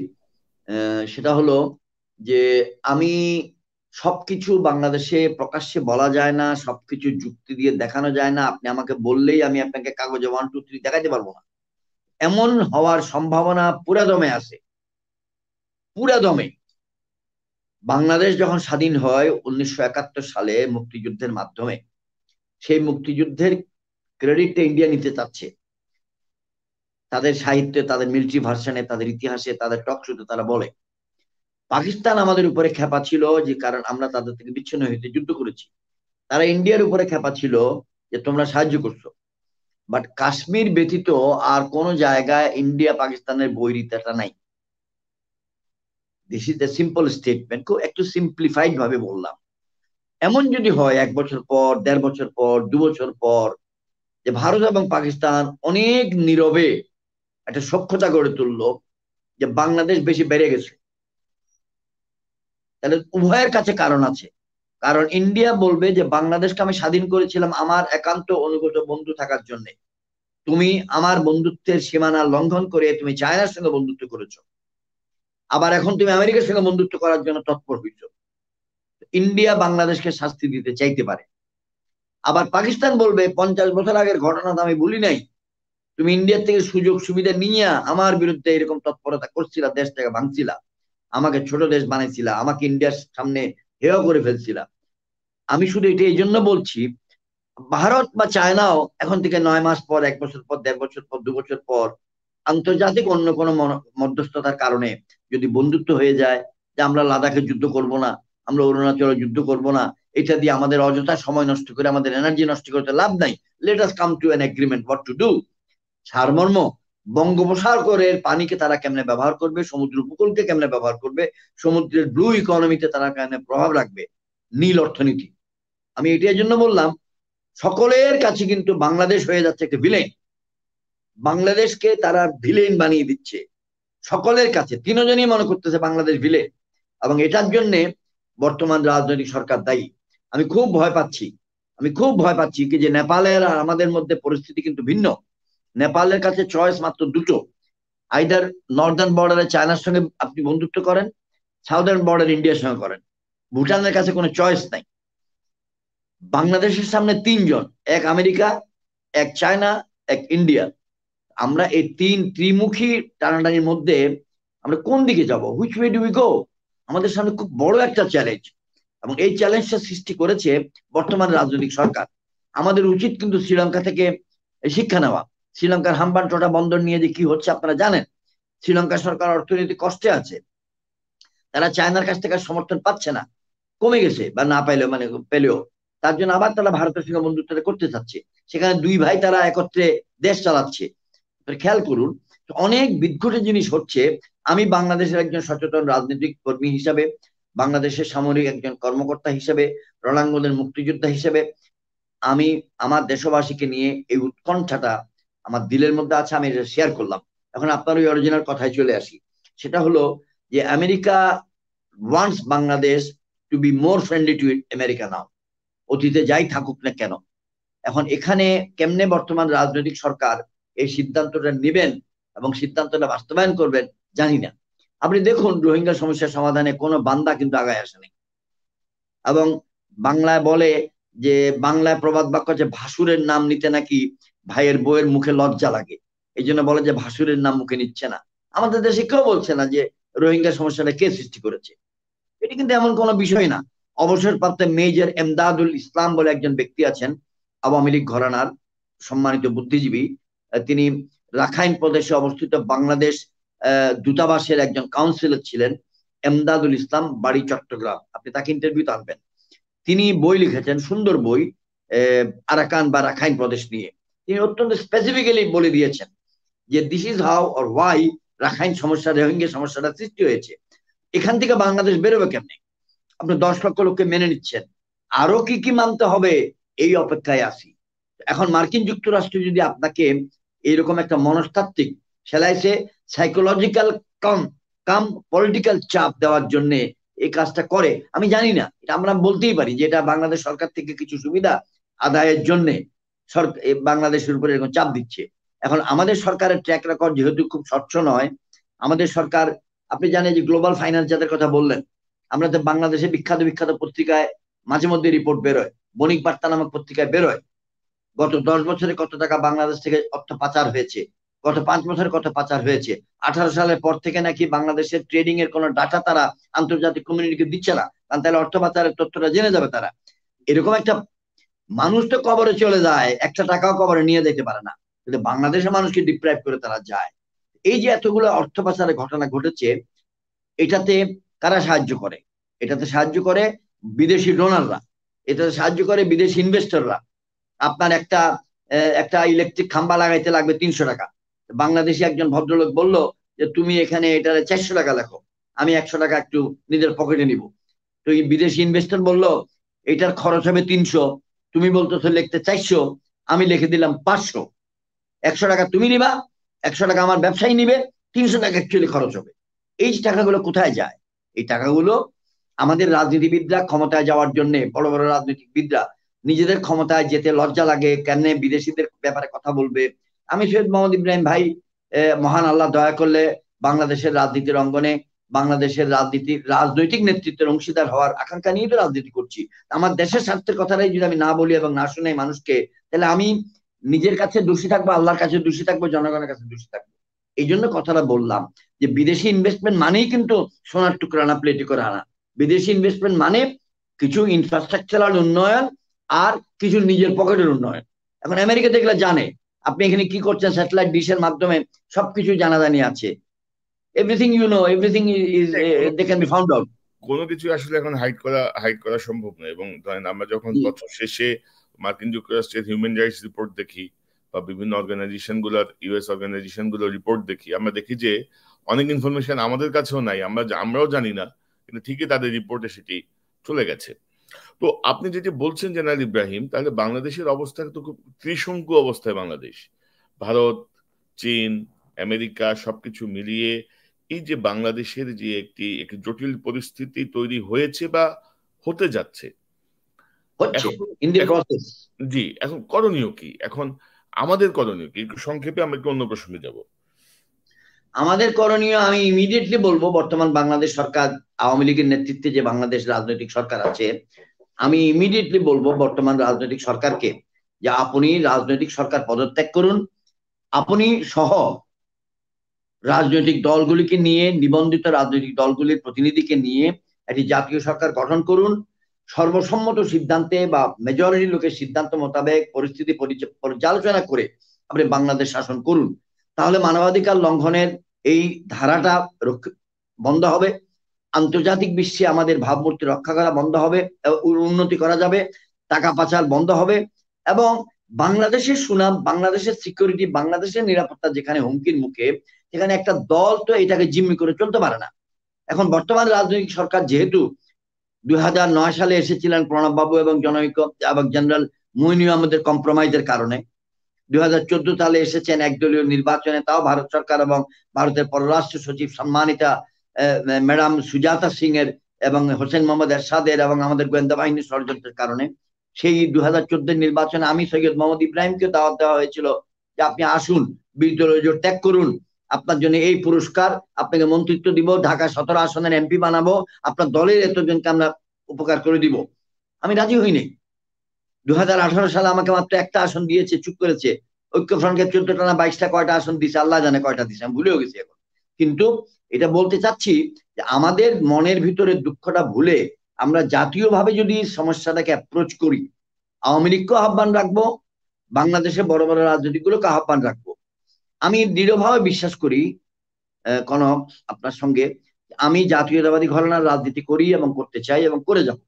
সেটা হলো যে আমি সবকিছু বাংলাদেশে প্রকাশ্যে বলা যায় না, সবকিছু যুক্তি দিয়ে দেখানো যায় না। আপনি আমাকে বললেই আমি আপনাকে কাগজে 1, 2, 3 দেখাতে পারবো না। এমন হওয়ার সম্ভাবনা পুরা দমে আছে, পুরা দমে। বাংলাদেশ যখন স্বাধীন হয় 1971 সালে মুক্তিযুদ্ধের মাধ্যমে, সেই মুক্তিযুদ্ধের ক্রেডিটটা ইন্ডিয়া নিতে চাচ্ছে। তাদের সাহিত্যে, তাদের মিলিটারি ভার্সনে, তাদের ইতিহাসে, তাদের টক শোতে তারা বলে পাকিস্তান আমাদের উপরে খেপা ছিল যে কারণ আমরা তাদের থেকে বিচ্ছিন্ন হইতে যুদ্ধ করেছি। তারা ইন্ডিয়ার উপরে খেপা ছিল যে তোমরা সাহায্য করছো। বাট কাশ্মীর ব্যতীত আর কোন জায়গায় ইন্ডিয়া পাকিস্তানের বৈরিতাটা নাই। This is the simple statement, খুব একটু সিম্পলিফাইড ভাবে বললাম। এমন যদি হয় 1 বছর পর, 1.5 বছর পর, 2 বছর পর যে ভারত এবং পাকিস্তান অনেক নীরবে একটা সখ্যতা গড়ে তুললো যে বাংলাদেশ বেশি বেড়ে গেছে, তাহলে উভয়ের কাছে কারণ আছে। কারণ ইন্ডিয়া বলবে যে বাংলাদেশকে আমি স্বাধীন করেছিলাম আমার একান্ত অনুগত বন্ধু থাকার জন্য, তুমি আমার বন্ধুত্বের সীমানা লঙ্ঘন করে তুমি চায়নার সঙ্গে বন্ধুত্ব করেছো, আবার এখন তুমি আমেরিকার সঙ্গে বন্ধুত্ব করার জন্য তৎপর হইছো। ইন্ডিয়া বাংলাদেশকে শাস্তি দিতে চাইতে পারে। আবার পাকিস্তান বলবে 50 বছর আগের ঘটনা তো আমি বলি নাই, তুমি ইন্ডিয়ার থেকে সুযোগ সুবিধা নিয়ে আমার বিরুদ্ধে এরকম তৎপরতা করছিলা, দেশটাকে ভাঙছিলা, আমাকে ছোট দেশ বানাইছিলা, আমাকে ইন্ডিয়ার সামনে হেয় করে ফেলছিলা। আমি শুধু এটা এই জন্য বলছি, ভারত বা চায়নাও এখন থেকে 9 মাস পর, 1 বছর পর, 1.5 বছর পর, 2 বছর পর আন্তর্জাতিক অন্য কোনো মধ্যস্থতার কারণে যদি বন্ধুত্ব হয়ে যায় যে আমরা লাদাখে যুদ্ধ করব না, আমরা অরুণাচলে যুদ্ধ করব না, এটা দিয়ে আমাদের অযথা সময় নষ্ট করে আমাদের এনার্জি নষ্ট করতে লাভ নাই, let us come to an agreement what to do. সারমর্ম বঙ্গোপসাগরের পানিকে তারা কেমনে ব্যবহার করবে, সমুদ্র উপকূলকে কেমনে ব্যবহার করবে, সমুদ্রের ব্লু ইকোনমিতে তারা কেমনে প্রভাব রাখবে, নীল অর্থনীতি। আমি এটার জন্য বললাম, সকলের কাছে কিন্তু বাংলাদেশ হয়ে যাচ্ছে একটা ভিলেন। বাংলাদেশকে তারা ভিলেন বানিয়ে দিচ্ছে সকলের কাছে, তিনজনই মনে করতেছে বাংলাদেশ ভিলেন, এবং এটার জন্য বর্তমান রাজনৈতিক সরকার দায়ী। আমি খুব ভয় পাচ্ছি, কি যে নেপালের আর আমাদের মধ্যে পরিস্থিতি কিন্তু ভিন্ন। নেপালের কাছে চয়েস মাত্র দুটো, আইদার নর্দার্ন বর্ডারে চায়নার সঙ্গে আপনি বন্ধুত্ব করেন, সাউদার্ন বর্ডার ইন্ডিয়ার সঙ্গে করেন। ভুটানের কাছে কোনো চয়েস নাই। বাংলাদেশের সামনে তিনজন, এক আমেরিকা, এক চায়না, এক ইন্ডিয়া। আমরা এই ত্রিমুখী টানাটানির মধ্যে আমরা কোন দিকে যাব, which way do we go? আমাদের সামনে খুব বড় একটা চ্যালেঞ্জ, এবং এই চ্যালেঞ্জটা সৃষ্টি করেছে বর্তমান রাজনৈতিক সরকার। আমাদের উচিত কিন্তু শ্রীলঙ্কা থেকে শিক্ষা নেওয়া। শ্রীলঙ্কার হাম্বানটোটা বন্দর নিয়ে যে কি হচ্ছে আপনারা জানেন। শ্রীলঙ্কা সরকার অর্থনৈতিক কষ্টে আছে, তারা চায়নার কাছ থেকে সমর্থন পাচ্ছে না, কমে গেছে, বা না পাইলেও মানে পেলেও। তার জন্য আবার তারা ভারতের সঙ্গে বন্ধুত্বটা করতে চাচ্ছে, সেখানে দুই ভাই তারা একত্রে দেশ চালাচ্ছে। খেয়াল করুন, অনেক বিদ্ঘটে জিনিস হচ্ছে। আমি বাংলাদেশের একজন সচেতন রাজনৈতিক কর্মী হিসাবে, বাংলাদেশের সামরিক একজন কর্মকর্তা হিসেবে, রণাঙ্গনের মুক্তিযোদ্ধা হিসেবে আমি আমার দেশবাসীকে নিয়ে এই উৎকণ্ঠাটা আমার দিলের মধ্যে আছে, আমি এটা শেয়ার করলাম। এখন আপনার ওই অরিজিনাল কথায় চলে আসি। সেটা হলো যে America wants Bangladesh to be more friendly to America now. অতীতে যাই থাকুক না কেন, এখন এখানে কেমনে বর্তমান রাজনৈতিক সরকার এই সিদ্ধান্তটা নেবেন এবং সিদ্ধান্তটা বাস্তবায়ন করবেন জানি না। আপনি দেখুন, রোহিঙ্গা সমস্যার সমাধানে কোনো বান্দা কিন্তু আগায় আসেনি। এবং বাংলায় বলে যে, বাংলায় প্রবাদ বাক্য যে ভাসুরের নাম নিতে নাকি ভাইয়ের বউয়ের মুখে লজ্জা লাগে, এই জন্য বলে যে ভাসুরের নাম মুখে নিচ্ছে না। আমাদের দেশে কেউ বলছে না যে রোহিঙ্গা সমস্যাটা কে সৃষ্টি করেছে। এটি কিন্তু এমন কোনো বিষয় না। অবসরপ্রাপ্ত মেজর এমদাদুল ইসলাম বলে একজন ব্যক্তি আছেন, আওয়ামী লীগ ঘরানার সম্মানিত বুদ্ধিজীবী। তিনি রাখাইন প্রদেশে অবস্থিত বাংলাদেশ দূতাবাসের একজন কাউন্সিলর ছিলেন। এমদাদুল ইসলাম, বাড়ি চট্টগ্রাম। আপনি তাকে ইন্টারভিউতে আনবেন। তিনি বই লিখেছেন, সুন্দর বই, আরাকান বা রাখাইন প্রদেশ নিয়ে। তিনি অত্যন্ত স্পেসিফিক্যালি বলে দিয়েছেন যে this is how or why Rakhine সমস্যা, রোহিঙ্গা সমস্যাটা সৃষ্টি হয়েছে। এখান থেকে বাংলাদেশ বেরোবে কেমনে? আপনি 10 লক্ষ লোককে মেনে নিচ্ছেন, আরো কি কি মানতে হবে, এই অপেক্ষায় আছি। এখন মার্কিন যুক্তরাষ্ট্র যদি আপনাকে এইরকম একটা মনস্তাত্ত্বিক সেলাইছে সাইকোলজিক্যাল কাম কাম পলিটিক্যাল চাপ দেওয়ার জন্য এই কাজটা করে, আমি জানি না, এটা আমরা বলতেই পারি যে এটা বাংলাদেশ সরকার থেকে কিছু সুবিধা আদায়ের জন্য বাংলাদেশের উপরে এরকম চাপ দিচ্ছে। এখন আমাদের সরকারের ট্র্যাক রেকর্ড যেহেতু খুব স্বচ্ছ নয়, আমাদের সরকার, আপনি জানেন যে গ্লোবাল ফাইন্যান্স যাদের কথা বললেন, আমরা তো বাংলাদেশে বিখ্যাত বিখ্যাত পত্রিকায় মাঝে মধ্যে রিপোর্ট বেরোয়, বণিক বার্তা নামক পত্রিকায় বেরোয়, গত 10 বছরে কত টাকা বাংলাদেশ থেকে অর্থ পাচার হয়েছে, গত 5 বছরে কত পাচার হয়েছে। 18 সালের পর থেকে নাকি বাংলাদেশের ট্রেডিং এর কোনো ডাটা তারা আন্তর্জাতিক কমিউনিটিকে দিচ্ছে না, কারণ তাহলে অর্থ পাচারের তথ্যটা জেনে যাবে তারা। এরকম একটা মানুষ তো কবরে চলে যায়, একটা টাকাও কবরে নিয়ে যেতে পারে না, কিন্তু বাংলাদেশের মানুষকে ডিপ্রাইভ করে তারা যায়। এই যে এতগুলো অর্থ পাচারের ঘটনা ঘটেছে, এটাতে কারা সাহায্য করে? এটাতে সাহায্য করে বিদেশি ডোনাররা, এটাতে সাহায্য করে বিদেশি ইনভেস্টররা। আপনার একটা একটা ইলেকট্রিক খাম্বা লাগাইতে লাগবে 300 টাকা। বাংলাদেশি একজন ভদ্রলোক বলল যে তুমি এখানে এটা 400 টাকা লেখো, আমি 100 টাকা একটু নিজের পকেটে নিব। তো এই বিদেশি ইনভেস্টর বলল এটার খরচ হবে 300, তুমি বলতেছো লিখতে 400, আমি লিখে দিলাম 500। 100 টাকা তুমি নিবা, 100 টাকা আমার ব্যবসায়ী নিবে, 300 টাকা অ্যাকচুয়ালি খরচ হবে। এই টাকাগুলো কোথায় যায়? এই টাকাগুলো আমাদের রাজনীতিবিদরা ক্ষমতায় যাওয়ার জন্য, বড় বড় রাজনীতিবিদরা নিজেদের ক্ষমতায় যেতে লজ্জা লাগে, কেন বিদেশিদের ব্যাপারে কথা বলবে। আমি সৈয়দ মোহাম্মদ ইব্রাহিম ভাই, মহান আল্লাহ দয়া করলে বাংলাদেশের রাজনীতির অঙ্গনে বাংলাদেশের রাজনৈতিক নেতৃত্বের অংশীদার হওয়ার আকাঙ্ক্ষা নিয়ে তো রাজনীতি করছি। আমার দেশের স্বার্থের কথাটাই যদি আমি না বলি এবং না শুনে মানুষকে, তাহলে আমি নিজের কাছে দোষী থাকবো, আল্লাহর কাছে দোষী থাকবো, জনগণের কাছে দোষী থাকবো। এই জন্য কথাটা বললাম যে বিদেশি ইনভেস্টমেন্ট মানেই কিন্তু সোনার টুকরা না প্লেটে করে আনা। বিদেশি ইনভেস্টমেন্ট মানে কিছু ইনফ্রাস্ট্রাকচারাল উন্নয়ন আর কিছু নিজের পকেটের উন্নয়ন। এখন আমেরিকা দেখলে জানে আপনি এখানে কি করছেন, স্যাটেলাইট ডিশের মাধ্যমে সবকিছু জানাজানি আছে। Everything you know, everything is they can be found out. কোনো কিছু আসলে এখন হাইড করা সম্ভব নয়। এবং ধরেন আমরা যখন বছর শেষে মার্কিন যুক্তরাষ্ট্রের হিউম্যান রাইটস রিপোর্ট দেখি, বা বিভিন্ন অর্গানাইজেশন গুলোর, ইউএস অর্গানাইজেশন গুলোর রিপোর্ট দেখি, আমরা দেখি যে অনেক ইনফরমেশন আমাদের কাছেও নাই, আমরাও জানি না, কিন্তু ঠিকই তাদের রিপোর্টে সেটি চলে গেছে। তো আপনি যেটি বলছেন জেনারেল ইব্রাহিম, তাহলে বাংলাদেশের অবস্থা তো খুব ত্রিশঙ্কু অবস্থায় বাংলাদেশ। ভারত, চীন, আমেরিকা সবকিছু মিলিয়ে এই যে বাংলাদেশের যে একটি একটি জটিল পরিস্থিতি তৈরি হয়েছে বা হতে যাচ্ছে এখন, জি, এখন করণীয় কি? এখন আমাদের করণীয় কি? একটু সংক্ষেপে আমরা একটু অন্য প্রসঙ্গে যাব। আমাদের করণীয়, আমি ইমিডিয়েটলি বলবো, বর্তমান বাংলাদেশ সরকার, আওয়ামী লীগের নেতৃত্বে যে বাংলাদেশ রাজনৈতিক সরকার আছে, আমি ইমিডিয়েটলি বলবো বর্তমান রাজনৈতিক সরকারকে যে আপনি রাজনৈতিক সরকার পদত্যাগ করুন, আপনি সহ রাজনৈতিক দলগুলিকে নিয়ে, নিবন্ধিত রাজনৈতিক দলগুলির প্রতিনিধিকে নিয়ে একটি জাতীয় সরকার গঠন করুন। সর্বসম্মত সিদ্ধান্তে বা মেজরিটি লোকের সিদ্ধান্ত মোতাবেক পরিস্থিতি পর্যালোচনা করে আপনি বাংলাদেশ শাসন করুন। তাহলে মানবাধিকার লঙ্ঘনের এই ধারাটা বন্ধ হবে, আন্তর্জাতিক বিশ্বে আমাদের ভাবমূর্তি রক্ষা করা বন্ধ হবে, উন্নতি করা যাবে, টাকা পাচার বন্ধ হবে, এবং বাংলাদেশের সুনাম, বাংলাদেশের সিকিউরিটি, বাংলাদেশের নিরাপত্তা যেখানে হুমকির মুখে, সেখানে একটা দল তো এটাকে জিম্মি করে চলতে পারে না। এখন বর্তমান রাজনৈতিক সরকার যেহেতু 2009 সালে এসেছিলেন প্রণব বাবু এবং জনৈক এবং জেনারেল মুইনুল আহমেদের কম্প্রোমাইজের কারণে, 2014 সালে এসেছেন একদলীয় নির্বাচনে, তাও ভারত সরকার এবং ভারতের পররাষ্ট্র সচিব সম্মানিতা ম্যাডাম সুজাতা সিং এর এবং হোসেন মোহাম্মদ এরশাদের এবং আমাদের গোয়েন্দা বাহিনীর ষড়যন্ত্রের কারণে সেই 2014 নির্বাচনে আমি সৈয়দ মোহাম্মদ ইব্রাহিমকে দাওয়াত দেওয়া হয়েছিল যে আপনি আসুন, বিরোধী জোট ত্যাগ করুন, আপনার জন্য এই পুরস্কার, আপনাকে মন্ত্রিত্ব দিব, ঢাকা 17 আসনের এমপি বানাবো, আপনার দলের এতজনকে আমরা উপকার করে দিব। আমি রাজি হইনি। 2018 সালে আমাকে মাত্র একটা আসন দিয়েছে, চুপ করেছে। ঐক্যফ্রন্টকে 14টা না 22টা, কয়টা আসন দিছে আল্লাহ জানে কয়টা দিছে, আমি ভুলেও গেছি এখন। কিন্তু এটা বলতে চাচ্ছি যে আমাদের মনের ভিতরে দুঃখটা ভুলে আমরা জাতীয়ভাবে যদি সমস্যাটাকে অ্যাপ্রোচ করি, আওয়ামী লীগকে আহ্বান রাখবো, বাংলাদেশে বড় বড় রাজনৈতিক গুলোকে আহ্বান রাখবো। আমি দৃঢ়ভাবে বিশ্বাস করি কনক, আপনার সঙ্গে, আমি জাতীয়তাবাদী ঘরানার রাজনীতি করি এবং করতে চাই এবং করে যাব।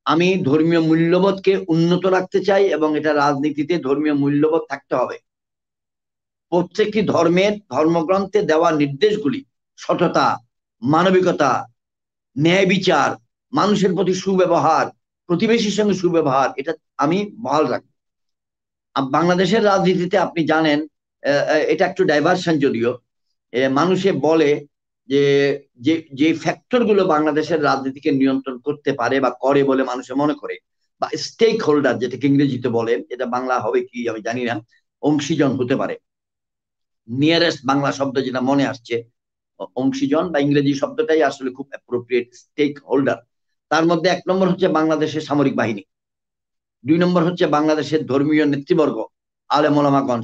আমি ধর্মীয় মূল্যবোধকে উন্নত রাখতে চাই এবং এটা রাজনীতিতে ধর্মীয় মূল্যবোধ থাকতে হবে। প্রত্যেকটি ধর্মের ধর্মগ্রন্থে দেওয়া নির্দেশগুলি, সততা, মানবিকতা, ন্যায় বিচার, মানুষের প্রতি সুব্যবহার, প্রতিবেশীর সঙ্গে সুব্যবহার, এটা আমি বহাল রাখবো। বাংলাদেশের রাজনীতিতে আপনি জানেন, এটা একটু ডাইভার্সন যদিও, মানুষে বলে যে যে ফ্যাক্টর গুলো বাংলাদেশের রাজনীতিকে নিয়ন্ত্রণ করতে পারে বা করে বলে মানুষে মনে করে, বা স্টেক হোল্ডার যেটাকে ইংরেজিতে বলে, এটা বাংলা হবে কি আমি জানি না, অংশীজন হতে পারে, নিয়ারেস্ট বাংলা শব্দ যেটা মনে আসছে অংশীজন, বা ইংরেজি শব্দটাই আসলে খুব অ্যাপ্রোপ্রিয়েট, স্টেক হোল্ডার। তার মধ্যে 1 নম্বর হচ্ছে বাংলাদেশের সামরিক বাহিনী, 2 নম্বর হচ্ছে বাংলাদেশের ধর্মীয় নেতৃবর্গ, আলেম ওলামাগণ,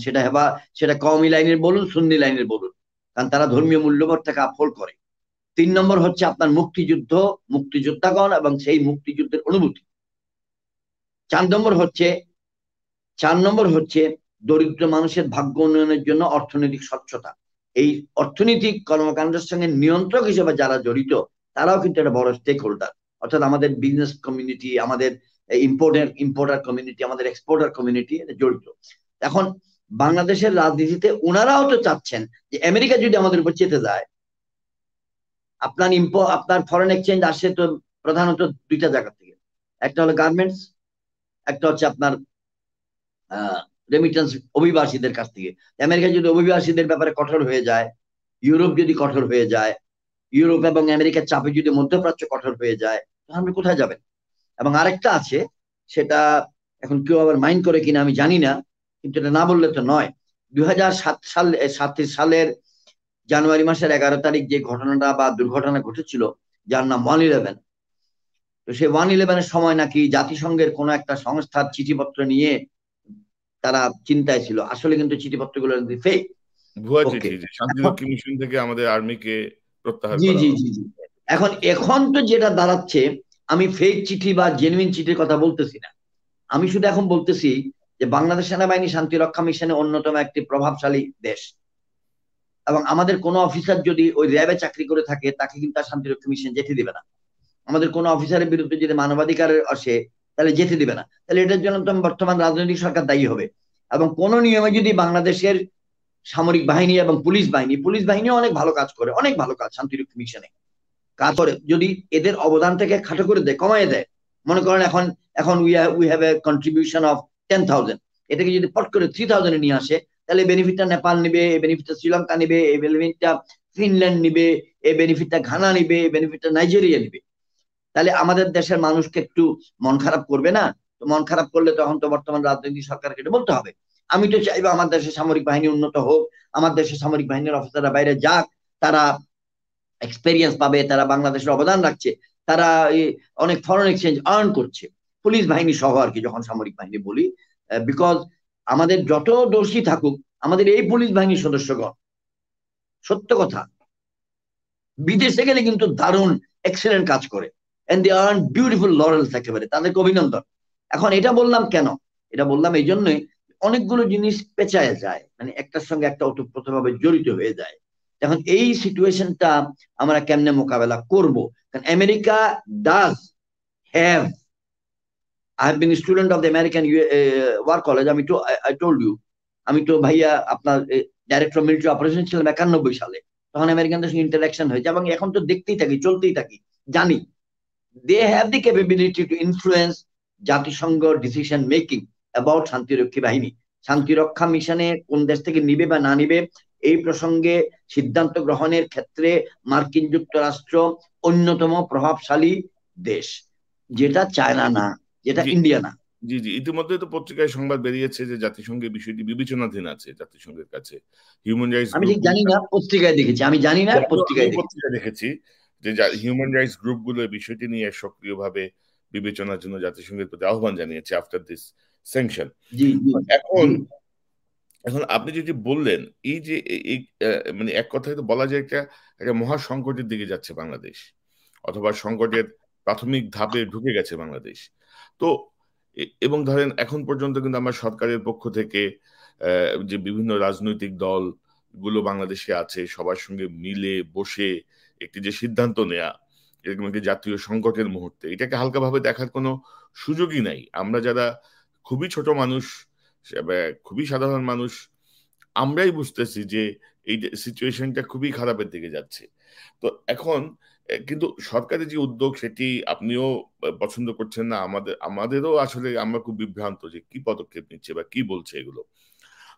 সেটা কওমি লাইনের বলুন, সুন্নি লাইনের বলুন, কারণ তারা ধর্মীয় মূল্যবোধটাকে আপহোল্ড করে। 3 নম্বর হচ্ছে আপনার মুক্তিযোদ্ধাগণ এবং সেই মুক্তিযুদ্ধের অনুভূতি। 4 নম্বর হচ্ছে দরিদ্র মানুষের ভাগ্য উন্নয়নের জন্য অর্থনৈতিক স্বচ্ছতা। এই অর্থনৈতিক কর্মকাণ্ডের সঙ্গে নিয়ন্ত্রক হিসেবে যারা জড়িত, তারাও কিন্তু একটা বড় স্টেক হোল্ডার, অর্থাৎ আমাদের বিজনেস কমিউনিটি, আমাদের ইম্পোর্টার কমিউনিটি, আমাদের এক্সপোর্টার কমিউনিটি জড়িত। এখন বাংলাদেশের রাজনীতিতে ওনারাও তো চাচ্ছেন যে আমেরিকা যদি আমাদের উপর চেতে যায়, আপনার ফরেন এক্সচেঞ্জ আসে তো প্রধানত 2টা জায়গা থেকে, একটা হলো গার্মেন্টস, একটা হচ্ছে আপনার রেমিটেন্স অভিবাসীদের কাছ থেকে। আমেরিকা যদি অভিবাসীদের ব্যাপারে কঠোর হয়ে যায়, ইউরোপ যদি কঠোর হয়ে যায়, ইউরোপ এবং আমেরিকার চাপে যদি মধ্যপ্রাচ্য কঠোর হয়ে যায়, তাহলে আপনি কোথায় যাবেন? এবং আরেকটা আছে, সেটা এখন কেউ আবার মাইন্ড করে কিনা আমি জানি না, কিন্তু এটা না বললে তো নয়। 2007 সালের জানুয়ারি মাসের 11 তারিখ যে ঘটনাটা বা দুর্ঘটনা ঘটেছিল, যার নাম 111, তো সেই 111-এর সময় নাকি জাতিসংঘের কোন একটা সংস্থার চিঠিপত্র নিয়ে তারা চিন্তায় ছিল, আসলে কিন্তু চিঠিপত্রগুলো ফেক, ভুয়া চিঠি, শান্তিরক্ষী মিশন থেকে আমাদের আর্মিকে প্রত্যাহার জি করা জি হবে। জি জি এখন তো যেটা দাঁড়াচ্ছে, আমি ফেক চিঠি বা জেনুইন চিঠির কথা বলতেছি না, আমি শুধু এখন বলতেছি যে বাংলাদেশ সেনাবাহিনী শান্তিরক্ষা মিশনে অন্যতম একটি প্রভাবশালী দেশ, এবং আমাদের কোনো অফিসার যদি ওই র্যাবে চাকরি করে থাকে, তাকে কিন্তু আর শান্তিরক্ষা মিশন যেতে দিবে না। আমাদের কোনো অফিসারের বিরুদ্ধে যদি মানবাধিকারের আসে, তাহলে যেতে দিবে না। তাহলে এটার জন্য তো বর্তমান রাজনৈতিক সরকার দায়ী হবে। এবং কোন নিয়মে যদি বাংলাদেশের সামরিক বাহিনী এবং পুলিশ বাহিনী অনেক ভালো কাজ করে, অনেক ভালো কাজ শান্তিরক্ষী মিশনে কাজ করে, যদি এদের অবদান থেকে খাটো করে দেয়, কমায় দেয়, মনে করেন এখন এখন we have a contribution of 10,000, এটাকে যদি পট করে 3,000 নিয়ে আসে, তাহলে বেনিফিটটা নেপাল নিবে, এই বেনিফিটটা শ্রীলঙ্কা নিবে, এই বেনিফিটটা ফিনল্যান্ড নিবে, এই বেনিফিটটা ঘানা নিবে, এই বেনিফিটটা নাইজেরিয়া নিবে। তাহলে আমাদের দেশের মানুষকে একটু মন খারাপ করবে না? তো মন খারাপ করলে তখন তো বর্তমান রাজনৈতিক সরকারকে এটা বলতে হবে। আমি তো চাইবো আমার দেশের সামরিক বাহিনী উন্নত হোক, আমার দেশের সামরিক বাহিনীর অফিসাররা বাইরে যাক, তারা এক্সপেরিয়েন্স পাবে, তারা বাংলাদেশের অবদান রাখছে, তারা অনেক ফরেন এক্সচেঞ্জ আর্ন করছে, পুলিশ বাহিনী সহ আর কি, যখন সামরিক বাহিনী বলি, বিকজ আমাদের যত দোষী থাকুক, আমাদের এই পুলিশ বাহিনীর সদস্যগণ সত্য কথা বিদেশে গেলে কিন্তু দারুণ এক্সেলেন্ট কাজ করে, এন্ড দে আর্ন বিউটিফুল লরেলস, একেবারে তাদেরকে অভিনন্দন। এখন এটা বললাম কেন? এটা বললাম এই জন্যই, অনেকগুলো জিনিস পেঁচায় যায়, মানে একটার সঙ্গে একটা ওতপ্রোতভাবে জড়িত হয়ে যায়। এখন এই সিচুয়েশনটা আমরা কেমনে মোকাবেলা করব? কারণ America does have, I have been a student of the American War College. I told you, আমি তো ভাইয়া আপনার ডাইরেক্টর অফ মিলিটারি অপারেশন ছিলাম 91 সালে, তখন আমেরিকানদের সঙ্গে ইন্টারাকশন হয়েছে, এবং এখন তো দেখতেই থাকি, চলতেই থাকি, জানি they have the capability to influence জাতিসংঘ ডিসিশন মেকিং অ্যাবাউট শান্তিরক্ষী বাহিনী। শান্তিরক্ষা মিশনে কোন দেশ থেকে নিবে বা না নিবে, এই প্রসঙ্গে সিদ্ধান্ত গ্রহণের ক্ষেত্রে মার্কিন যুক্তরাষ্ট্র অন্যতম প্রভাবশালী দেশ, যেটা চায়না না, যেটা ইন্ডিয়া না। জি জি, ইতিমধ্যে তো পত্রিকায় সংবাদ বেরিয়েছে যে জাতিসংঘের বিষয়টি বিবেচনাধীন আছে জাতিসংঘের কাছে। হিউম্যান রাইটস, আমি ঠিক জানি না, পত্রিকায় দেখেছি, আমি জানি না, পত্রিকায় দেখেছি যে হিউম্যান রাইটস গ্রুপগুলো বিষয়টি নিয়ে সক্রিয়ভাবে বিবেচনার জন্য জাতিসংঘের প্রতি আহ্বান জানিয়েছে আফটার দিস স্যাংশন। এখন এখন আপনি যেটি বললেন, এই যে মানে এক কথায় তো বলা যায় একটা একটা মহা সংকটের দিকে যাচ্ছে বাংলাদেশ, অথবা সংকটের প্রাথমিক ধাপে ঢুকে গেছে বাংলাদেশ। তো এবং ধরেন এখন পর্যন্ত কিন্তু আমার সরকারের পক্ষ থেকে যে বিভিন্ন রাজনৈতিক দল গুলো বাংলাদেশে আছে, সবার সঙ্গে মিলে বসে একটি যে সিদ্ধান্ত নেয়া, এরকম একটি জাতীয় সংকটের মুহূর্তে, এটাকে হালকাভাবে দেখার কোনো সুযোগই নাই। আমরা যারা খুবই ছোট মানুষ, খুবই সাধারণ মানুষ, আমরাই বুঝতেছি যে এই সিচুয়েশনটা খুবই খারাপের দিকে যাচ্ছে। তো এখন কিন্তু সরকারের যে উদ্যোগ, সেটি আপনিও পছন্দ করছেন না, আমাদেরও আসলে আমরা খুব বিভ্রান্ত যে কি পদক্ষেপ নিচ্ছে বা কি বলছে এগুলো।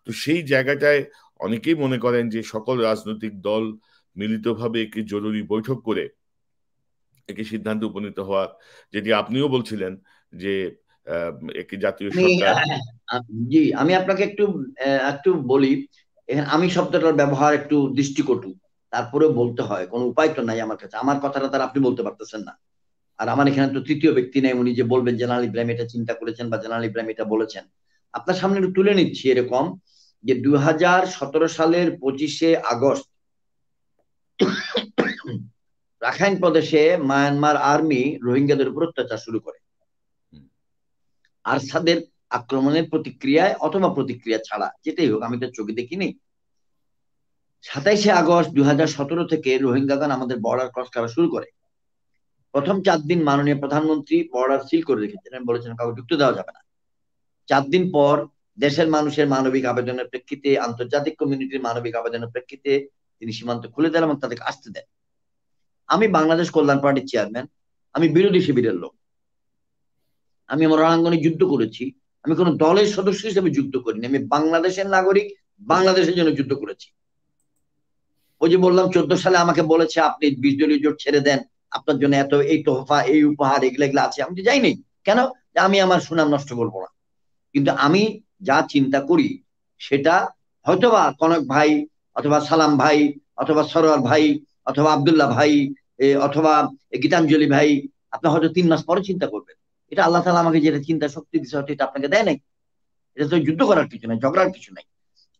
তো সেই জায়গাটায় অনেকেই মনে করেন যে সকল রাজনৈতিক দল মিলিতভাবে একটি জরুরি বৈঠক করে একটি সিদ্ধান্তে উপনীত হওয়ার, যেটি আপনিও বলছিলেন যে একটি জাতীয় সরকার। জি, আমি আপনাকে একটু একটু বলি, আমি শব্দটার ব্যবহার একটু দৃষ্টিকটু, তারপরেও বলতে হয়, কোনো উপায় তো নাই আমার কাছে, আমার কথাটা তার আপনি বলতে পারতেছেন না, আর আমার এখানে তো তৃতীয় ব্যক্তি নেই উনি যে বলবেন জেনারেল ইব্রাহিম এটা চিন্তা করেছেন বা জেনারেল ইব্রাহিম এটা বলেছেন। আপনার সামনে একটু তুলে নিচ্ছি এরকম যে 2017 সালের 25শে আগস্ট রাখাইন প্রদেশে মায়ানমার আর্মি রোহিঙ্গাদের উপর অত্যাচার শুরু করে, আরসাদের আক্রমণের প্রতিক্রিয়ায় অথবা প্রতিক্রিয়া ছাড়া, যেটাই হোক, আমি তো চোখে দেখিনি। 27শে আগস্ট 2017 থেকে রোহিঙ্গাগণ আমাদের বর্ডার ক্রস করা শুরু করে। প্রথম 4 দিন মাননীয় প্রধানমন্ত্রী বর্ডার সিল করে রেখেছিলেন, বলেছেন কাউকে ঢুকতে দেওয়া যাবে না। 4 দিন পর দেশের মানুষের মানবিক আবেদনের প্রেক্ষিতে, আন্তর্জাতিক কমিউনিটির মানবিক আবেদনের প্রেক্ষিতে তিনি সীমান্ত খুলে দেন এবং তাদেরকে আসতে দেন। আমি বাংলাদেশ কল্যাণ পার্টির চেয়ারম্যান, আমি বিরোধী শিবিরের লোক, আমি আমার রণাঙ্গনে যুদ্ধ করেছি, আমি কোন দলের সদস্য হিসেবে যুদ্ধ করিনি, আমি বাংলাদেশের নাগরিক, বাংলাদেশের জন্য যুদ্ধ করেছি। ওই যে বললাম 14 সালে আমাকে বলেছে আপনি 20 দলীয় জোট ছেড়ে দেন, আপনার জন্য এত এই তোহফা এই উপহার এগুলো আছে, আমি তো যাইনি। কেন? আমি আমার সুনাম নষ্ট করবো না। কিন্তু আমি যা চিন্তা করি সেটা হয়তোবা কনক ভাই অথবা সালাম ভাই অথবা সরোয়ার ভাই অথবা আব্দুল্লাহ ভাই অথবা গীতাঞ্জলি ভাই আপনি হয়তো 3 মাস পরে চিন্তা করবেন। এটা আল্লাহ তাআলা আমাকে যেটা চিন্তা শক্তি দিচ্ছে, হয়তো এটা আপনাকে দেয় নাই। এটা তো যুদ্ধ করার কিছু নাই, ঝগড়ার কিছু নাই।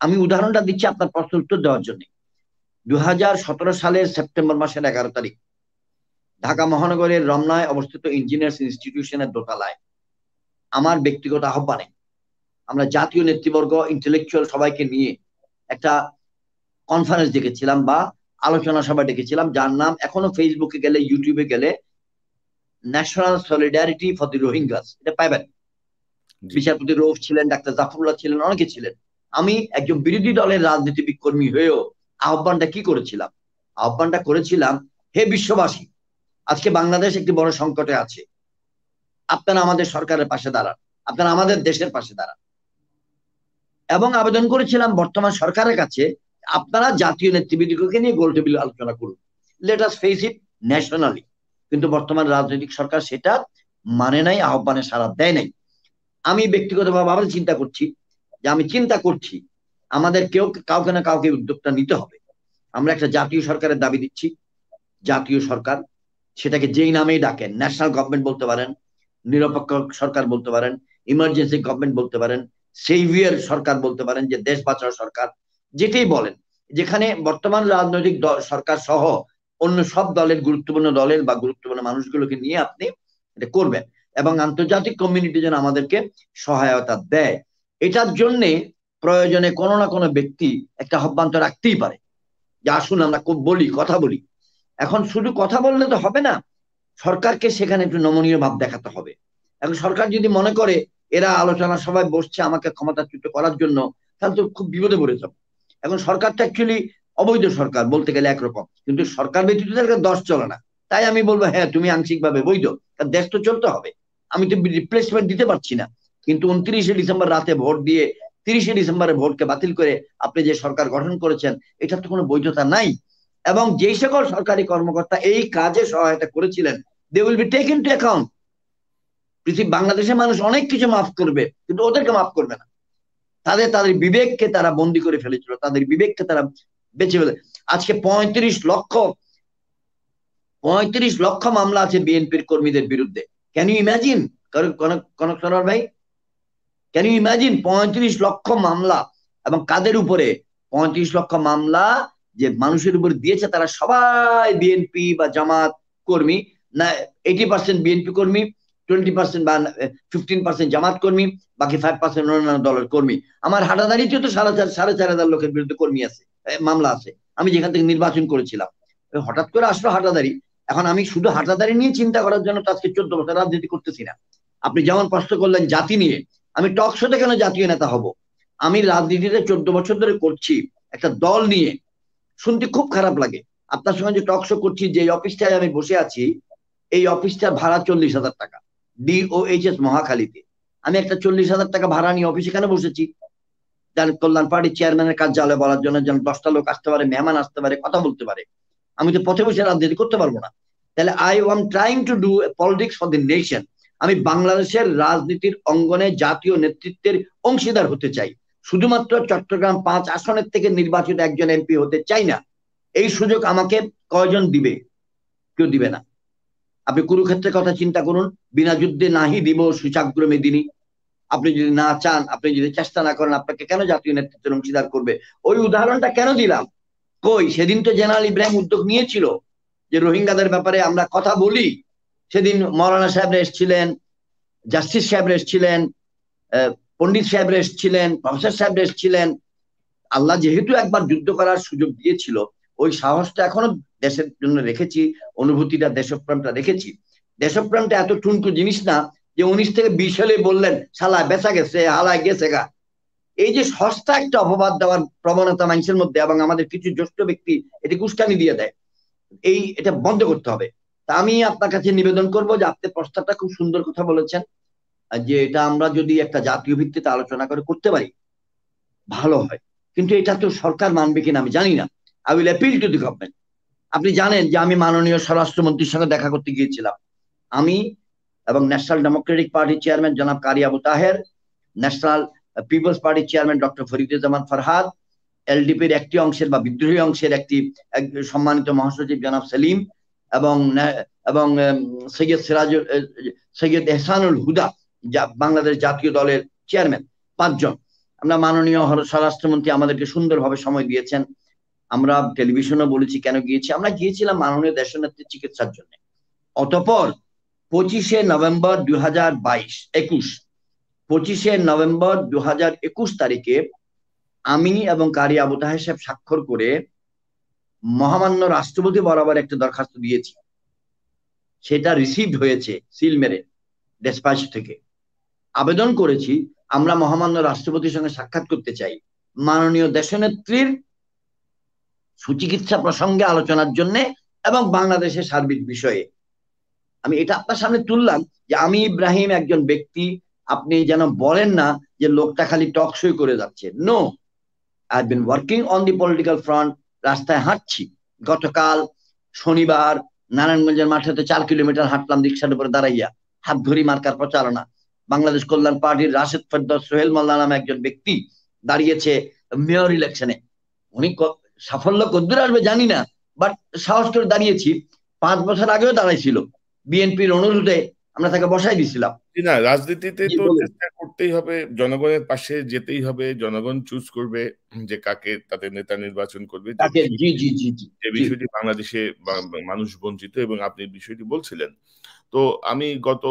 আমি উদাহরণটা দিচ্ছি আপনার প্রশ্ন উত্তর দেওয়ার জন্য। 2017 সালের সেপ্টেম্বর মাসের 11 তারিখ ঢাকা মহানগরের রমনায় অবস্থিত ইঞ্জিনিয়ার্স ইনস্টিটিউশনের দোতলায় আমার ব্যক্তিগত আহ্বানে আমরা জাতীয় নেতৃবর্গ, ইন্টেলেকচুয়াল সবাইকে নিয়ে একটা কনফারেন্স ডেকেছিলাম বা আলোচনা সভা ডেকেছিলাম, যার নাম এখনো ফেসবুকে গেলে, ইউটিউবে গেলে national solidarity for the Rohingyas, এটা পাইবেন। জি। বিচারপতি রউফ ছিলেন, ডাক্তার জাফরুল্লাহ ছিলেন, অনেকে ছিলেন। আমি একজন বিরোধী দলের রাজনীতিবিদ কর্মী হয়েও আহ্বানটা কি করেছিলাম? আহ্বানটা করেছিলাম, হে বিশ্ববাসী, আজকে বাংলাদেশ একটি বড় সংকটে আছে, আপনারা আমাদের সরকারের পাশে দাঁড়ান, আপনারা আমাদের দেশের পাশে দাঁড়ান। এবং আবেদন করেছিলাম বর্তমান সরকারের কাছে, আপনারা জাতীয় নেতৃবৃন্দকে নিয়ে গোল টেবিল আলোচনা করুন, let us face it nationally. কিন্তু বর্তমান রাজনৈতিক সরকার সেটা মানে নাই, আহ্বানে সাড়া দেয় নাই। আমি ব্যক্তিগতভাবে আবার চিন্তা করছি যে আমি চিন্তা করছি আমাদের কাউকে না কাউকে উদ্যোগটা নিতে হবে। আমরা একটা জাতীয় সরকারের দাবি দিচ্ছি, জাতীয় সরকার, সেটাকে যেই নামেই ডাকেন, ন্যাশনাল গভর্নমেন্ট বলতে পারেন, নিরপেক্ষ সরকার বলতে পারেন, ইমার্জেন্সি গভর্নমেন্ট বলতে পারেন, সেভিয়ার সরকার বলতে পারেন, যে দেশ বাঁচাও সরকার, যেটাই বলেন, যেখানে বর্তমান রাজনৈতিক সরকার সহ অন্য সব দলের, গুরুত্বপূর্ণ দলের বা গুরুত্বপূর্ণ মানুষগুলোকে নিয়ে আপনি এটা করবেন, এবং আন্তর্জাতিক কমিউনিটি যেন আমাদেরকে সহায়তা দেয়। এটার জন্য প্রয়োজনে কোনো না কোনো ব্যক্তি একটা আহ্বান তো রাখতেই পারে যে আসুন আমরা বলি, কথা বলি। এখন শুধু কথা বললে তো হবে না, সরকারকে সেখানে একটু নমনীয় ভাব দেখাতে হবে। এখন সরকার যদি মনে করে এরা আলোচনা সভায় বসছে আমাকে ক্ষমতাচ্যুত করার জন্য, তাহলে তো খুব বিপদে পড়ে যাবে। এখন সরকারটা অ্যাকচুয়ালি অবৈধ সরকার বলতে গেলে একরকম, কিন্তু সরকার ব্যতীত দশ চলে না। তাই আমি বলবো হ্যাঁ তুমি আংশিকভাবে বৈধ, কারণ দেশ তো চলতে হবে। আমি তো রিপ্লেসমেন্ট দিতে পারছি না, কিন্তু 29শে ডিসেম্বর রাতে ভোট দিয়ে 30শে ডিসেম্বরে ভোটকে বাতিল করে আপনি যে সরকার গঠন করেছেন, এটার তো কোনো বৈধতা নাই। এবং যেই সকল সরকারি কর্মকর্তা এই কাজে সহায়তা করেছিলেন, they will be taken to account. বাংলাদেশের মানুষ অনেক কিছু মাফ করবে, কিন্তু ওদেরকে মাফ করবে না। তাদের বিবেককে তারা বন্দি করে ফেলেছিল, তাদের বিবেককে তারা বেঁচে ফেলে। আজকে 35 লক্ষ মামলা আছে বিএনপির কর্মীদের বিরুদ্ধে। Can you imagine Konok Sarwar ভাই? ক্যান ইউ ইমাজিন 35 লক্ষ মামলা, এবং কাদের উপরে? 35 লক্ষ মামলা যে মানুষের উপর দিয়েছে তারা সবাই বিএনপি বা জামাত কর্মী না। 80% বিএনপি কর্মী, 20% বা 15% জামাত কর্মী, বাকি 5% অন্যান্য দলের কর্মী। আমার হাটাদারিতে তো 4,500 লোকের বিরুদ্ধে কর্মী আছে, মামলা আছে, আমি যেখান থেকে নির্বাচন করেছিলাম। হঠাৎ করে আসলো হাটাদারি। এখন আমি শুধু হাটাদারি নিয়ে চিন্তা করার জন্য তো আজকে 14 বছর রাজনীতি করতেছি না। আপনি যেমন প্রশ্ন করলেন জাতি নিয়ে, আমি টক শোতে কেন জাতীয় নেতা হব? আমি রাজনীতিতে 14 বছর ধরে করছি একটা দল নিয়ে। শুনতে খুব খারাপ লাগে, আপনার সঙ্গে যে টক শো করছি, যে অফিসটায় আমি বসে আছি, এই অফিসটার ভাড়া 40,000 টাকা, DOHS মহাখালীতে। আমি একটা 40,000 টাকা ভাড়া নিয়ে অফিসে কেন বসেছি? কল্যাণ পার্টির চেয়ারম্যানের কার্যালয়ে বলার জন্য, যেন 10টা লোক আসতে পারে, মেহমান আসতে পারে, কথা বলতে পারে। আমি তো পথে বসে রাজনীতি করতে পারবো না। তাহলে I am trying to do politics for the nation. আমি বাংলাদেশের রাজনীতির অঙ্গনে জাতীয় নেতৃত্বের অংশীদার হতে চাই। শুধুমাত্র চট্টগ্রাম 5 আসনের থেকে নির্বাচিত একজন এমপি হতে চাই না। এই সুযোগ আমাকে কয়জন দিবে? কেউ দিবে না। আপনি কুরুক্ষেত্রের কথা চিন্তা করুন, বিনা যুদ্ধে নাহি দিব সুচাগ্র মেদিনী। আপনি যদি না চান, আপনি যদি চেষ্টা না করেন, আপনাকে কেন জাতীয় নেতৃত্বের অংশীদার করবে? ওই উদাহরণটা কেন দিলাম? কই সেদিন তো জেনারেল ইব্রাহিম উদ্যোগ নিয়েছিল যে রোহিঙ্গাদের ব্যাপারে আমরা কথা বলি। সেদিন মৌলানা সাহেবরা এসেছিলেন, জাস্টিস সাহেবরা এসেছিলেন, পন্ডিত সাহেবরা এসেছিলেন, প্রফেসর সাহেবরা এসেছিলেন। আল্লাহ যেহেতু একবার যুদ্ধ করার সুযোগ দিয়েছিল, ওই সাহসটা এখনো দেশের জন্য রেখেছি, অনুভূতিটা, দেশপ্রেমটা রেখেছি। দেশপ্রেমটা এত টুনটু জিনিস না যে 19 থেকে 20 সালে বললেন শালা বেচা গেছে, হালায় গেছে গা। এই যে সস্তা একটা অপবাদ দেওয়ার প্রবণতা মানুষের মধ্যে, এবং আমাদের কিছু জ্যেষ্ঠ ব্যক্তি এটি উস্কানি দিয়ে দেয়, এটা বন্ধ করতে হবে। তা আমি আপনার কাছে নিবেদন করব যে আপনি প্রস্তাবটা খুব সুন্দর কথা বলেছেন, যে এটা আমরা যদি একটা জাতীয় ভিত্তিতে আলোচনা করে করতে পারি ভালো হয়। কিন্তু এটা তো সরকার মানবে কিনা আমি জানি না। I will appeal to the government. আপনি জানেন যে আমি মাননীয় স্বরাষ্ট্রমন্ত্রীর সঙ্গে দেখা করতে গিয়েছিলাম। আমি এবং ন্যাশনাল ডেমোক্রেটিক পার্টির চেয়ারম্যান জনাব কারি আবু তাহের, ন্যাশনাল পিপলস পার্টির চেয়ারম্যান ডক্টর ফরিদুজ্জামান ফরহাদ, এলডিপির একটি অংশের বা বিদ্রোহী অংশের একটি সম্মানিত মহাসচিব জনাব সেলিম, এবং এবং সৈয়দ এহসানুল হুদা, বাংলাদেশ জাতীয় দলের চেয়ারম্যান, 5 জন। আমরা মাননীয় স্বরাষ্ট্রমন্ত্রী আমাদেরকে সুন্দরভাবে সময় দিয়েছেন। আমরা টেলিভিশনও বলেছি কেন গিয়েছি। আমরা গিয়েছিলাম মাননীয় দেশনেত্রীর চিকিৎসার জন্য। অতঃপর 25শে নভেম্বর 2021 তারিখে আমি এবং কারি আবু তাহের সাহেব স্বাক্ষর করে মহামান্য রাষ্ট্রপতি বরাবর একটা দরখাস্ত দিয়েছি। সেটা রিসিভড হয়েছে সিল মেরে দেশবাসী থেকে। আবেদন করেছি, আমরা মহামান্য রাষ্ট্রপতির সঙ্গে সাক্ষাৎ করতে চাই মাননীয় দেশনেত্রীর সুচিকিৎসা প্রসঙ্গে আলোচনার জন্য এবং বাংলাদেশের সার্বিক বিষয়ে। আমি এটা আপনার সামনে তুললাম যে আমি ইব্রাহিম একজন ব্যক্তি, আপনি যেন বলেন না যে লোকটা খালি টক শো করে যাচ্ছে। No, I been working on the political front. রাস্তায় হাঁটছি, গতকাল শনিবার নারায়ণগঞ্জের মাঠেতে 4 কিলোমিটার হাঁটলাম রিক্সার উপরে দাঁড়াইয়া, হাত ধরি মার্কার প্রচারণা। বাংলাদেশ কল্যাণ পার্টির রাশেদ ফেরদৌস সোহেল মোল্লা নামে একজন ব্যক্তি দাঁড়িয়েছে মেয়র ইলেকশনে। উনি সাফল্য কদ্দূর আসবে জানি না, বাট সাহস করে দাঁড়িয়েছি। 5 বছর আগেও দাঁড়াইছিল, বিএনপির অনুরোধে আমরা তাকে বসাই দিছিলাম। না, রাজনীতিতে তো চেষ্টা করতেই হবে, জনগণের পাশে যেতেই হবে, জনগণ চুজ করবে যে কাকে তাদের নেতা নির্বাচন করবে। যে বিষয়টি বাংলাদেশে মানুষ বঞ্চিত, এবং আপনি বিষয়টি বলছিলেন। তো আমি গত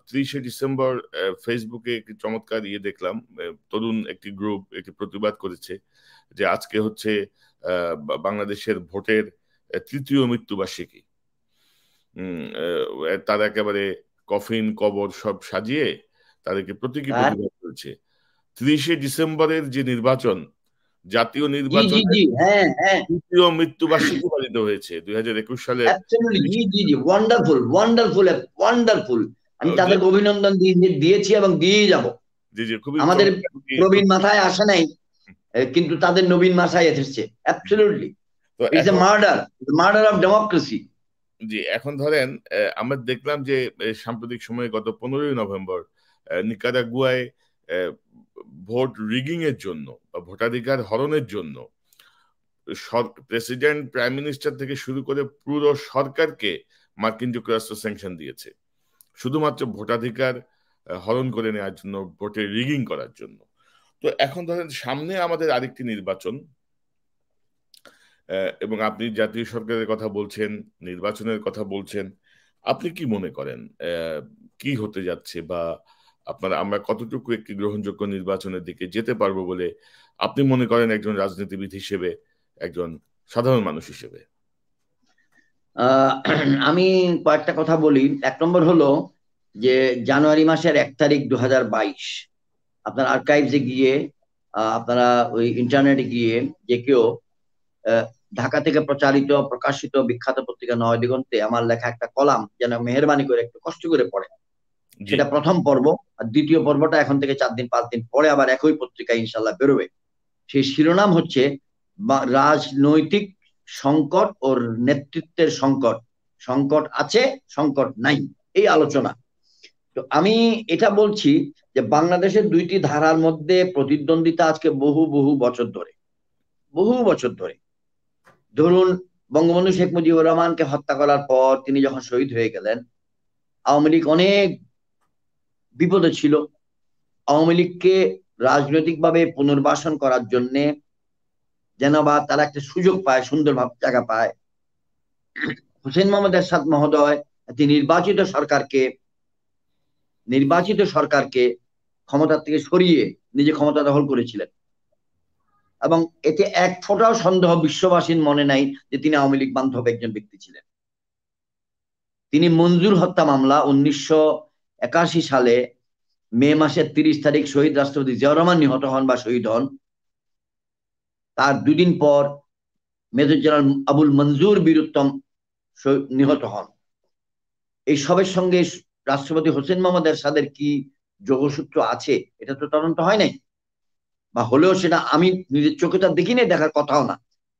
30শে ডিসেম্বর ফেসবুকে একটি চমৎকার দেখলাম, তরুণ একটি গ্রুপ একটি প্রতিবাদ করেছে যে আজকে হচ্ছে বাংলাদেশের ভোটের 3য় মৃত্যুবার্ষিকী। তারা একেবারে কফিন কবর সব সাজিয়ে তাদেরকে প্রতীকী প্রতিবাদ করেছে। 30শে ডিসেম্বরের যে নির্বাচন, জাতীয় নির্বাচন 3য় মৃত্যুবার্ষিকী পালিত হয়েছে 2021 সালে। Wonderful wonderful wonderful. আমি তাদেরকে অভিনন্দন দিয়েছি এবং দিয়েই যাব। আমাদের প্রবীণ মাথায় আসে নাই, কিন্তু তাদের নবীন মাথায় এসেছে। Absolutely it's a murder, murder of democracy. জি, এখন ধরেন আমরা দেখলাম যে সাম্প্রতিক সময়ে গত 15ই নভেম্বর নিকারাগুয়ায় ভোট রিগিং এর জন্য বা ভোটাধিকার হরণের জন্য প্রেসিডেন্ট, প্রাইম মিনিস্টার থেকে শুরু করে পুরো সরকারকে মার্কিন যুক্তরাষ্ট্র স্যাংশন দিয়েছে, শুধুমাত্র ভোটাধিকার হরণ করে নেওয়ার জন্য, ভোটে রিগিং করার জন্য। তো এখন ধরেন সামনে আমাদের আরেকটি নির্বাচন, এবং আপনি জাতীয় সরকারের কথা বলছেন, নির্বাচনের কথা বলছেন। আপনি কি মনে করেন কি হতে যাচ্ছে, বা আমরা কতটুকু একটি গ্রহণযোগ্য নির্বাচনের দিকে যেতে পারবো বলে আপনি মনে করেন একজন রাজনীতিবিদ হিসেবে, একজন সাধারণ মানুষ হিসেবে? আমি কয়েকটা কথা বলি। 1 নম্বর হলো যে জানুয়ারি মাসের 1 তারিখ 2022 আপনার আর্কাইভসে গিয়ে, আপনারা ওই ইন্টারনেটে গিয়ে যে কেউ ঢাকা থেকে প্রকাশিত বিখ্যাত পত্রিকা নয় দিগন্তে আমার লেখা একটা কলাম যেন মেহেরবানি করে একটু কষ্ট করে পড়ে। সেটা প্রথম পর্ব, আর দ্বিতীয় পর্বটা এখন থেকে 4 দিন 5 দিন পরে আবার একই পত্রিকায় ইনশাল্লাহ বেরোবে। সেই শিরোনাম হচ্ছে রাজনৈতিক সংকট ও নেতৃত্বের সংকট, সংকট আছে সংকট নাই, এই আলোচনা। তো আমি এটা বলছি যে বাংলাদেশের 2টি ধারার মধ্যে প্রতিদ্বন্দ্বিতা আজকে বহু বছর ধরে। ধরুন, বঙ্গবন্ধু শেখ মুজিবুর রহমানকে হত্যা করার পর তিনি যখন শহীদ হয়ে গেলেন, আওয়ামী লীগ অনেক বিপদে ছিল। আওয়ামী লীগকে রাজনৈতিকভাবে পুনর্বাসন করার জন্যে যেন বা তারা একটা সুযোগ পায়, সুন্দরভাবে জায়গা পায়। হোসেন মোহাম্মদ এরশাদ মহোদয় নির্বাচিত সরকারকে ক্ষমতা থেকে সরিয়ে নিজে ক্ষমতা দখল করেছিলেন, এবং এতে এক ফোঁটাও সন্দেহ বিশ্ববাসীর মনে নাই যে তিনি আওয়ামী লীগ বান্ধব একজন ব্যক্তি ছিলেন। তিনি মঞ্জুর হত্যা মামলা 1981 সালে মে মাসের 30 তারিখ শহীদ রাষ্ট্রপতি জিয়াউর রহমান নিহত হন বা শহীদ হন। তার 2 দিন পর মেজর জেনারেল আবুল মঞ্জুর বীর উত্তম নিহত হন। এই সবের সঙ্গে রাষ্ট্রপতি হোসেন মোহাম্মদ এরশাদের কি যোগসূত্র আছে এটা তো তদন্ত হয় নাই, বা হলেও সেটা আমি নিজের চোখে তো দেখি নাই, দেখার কথাও না।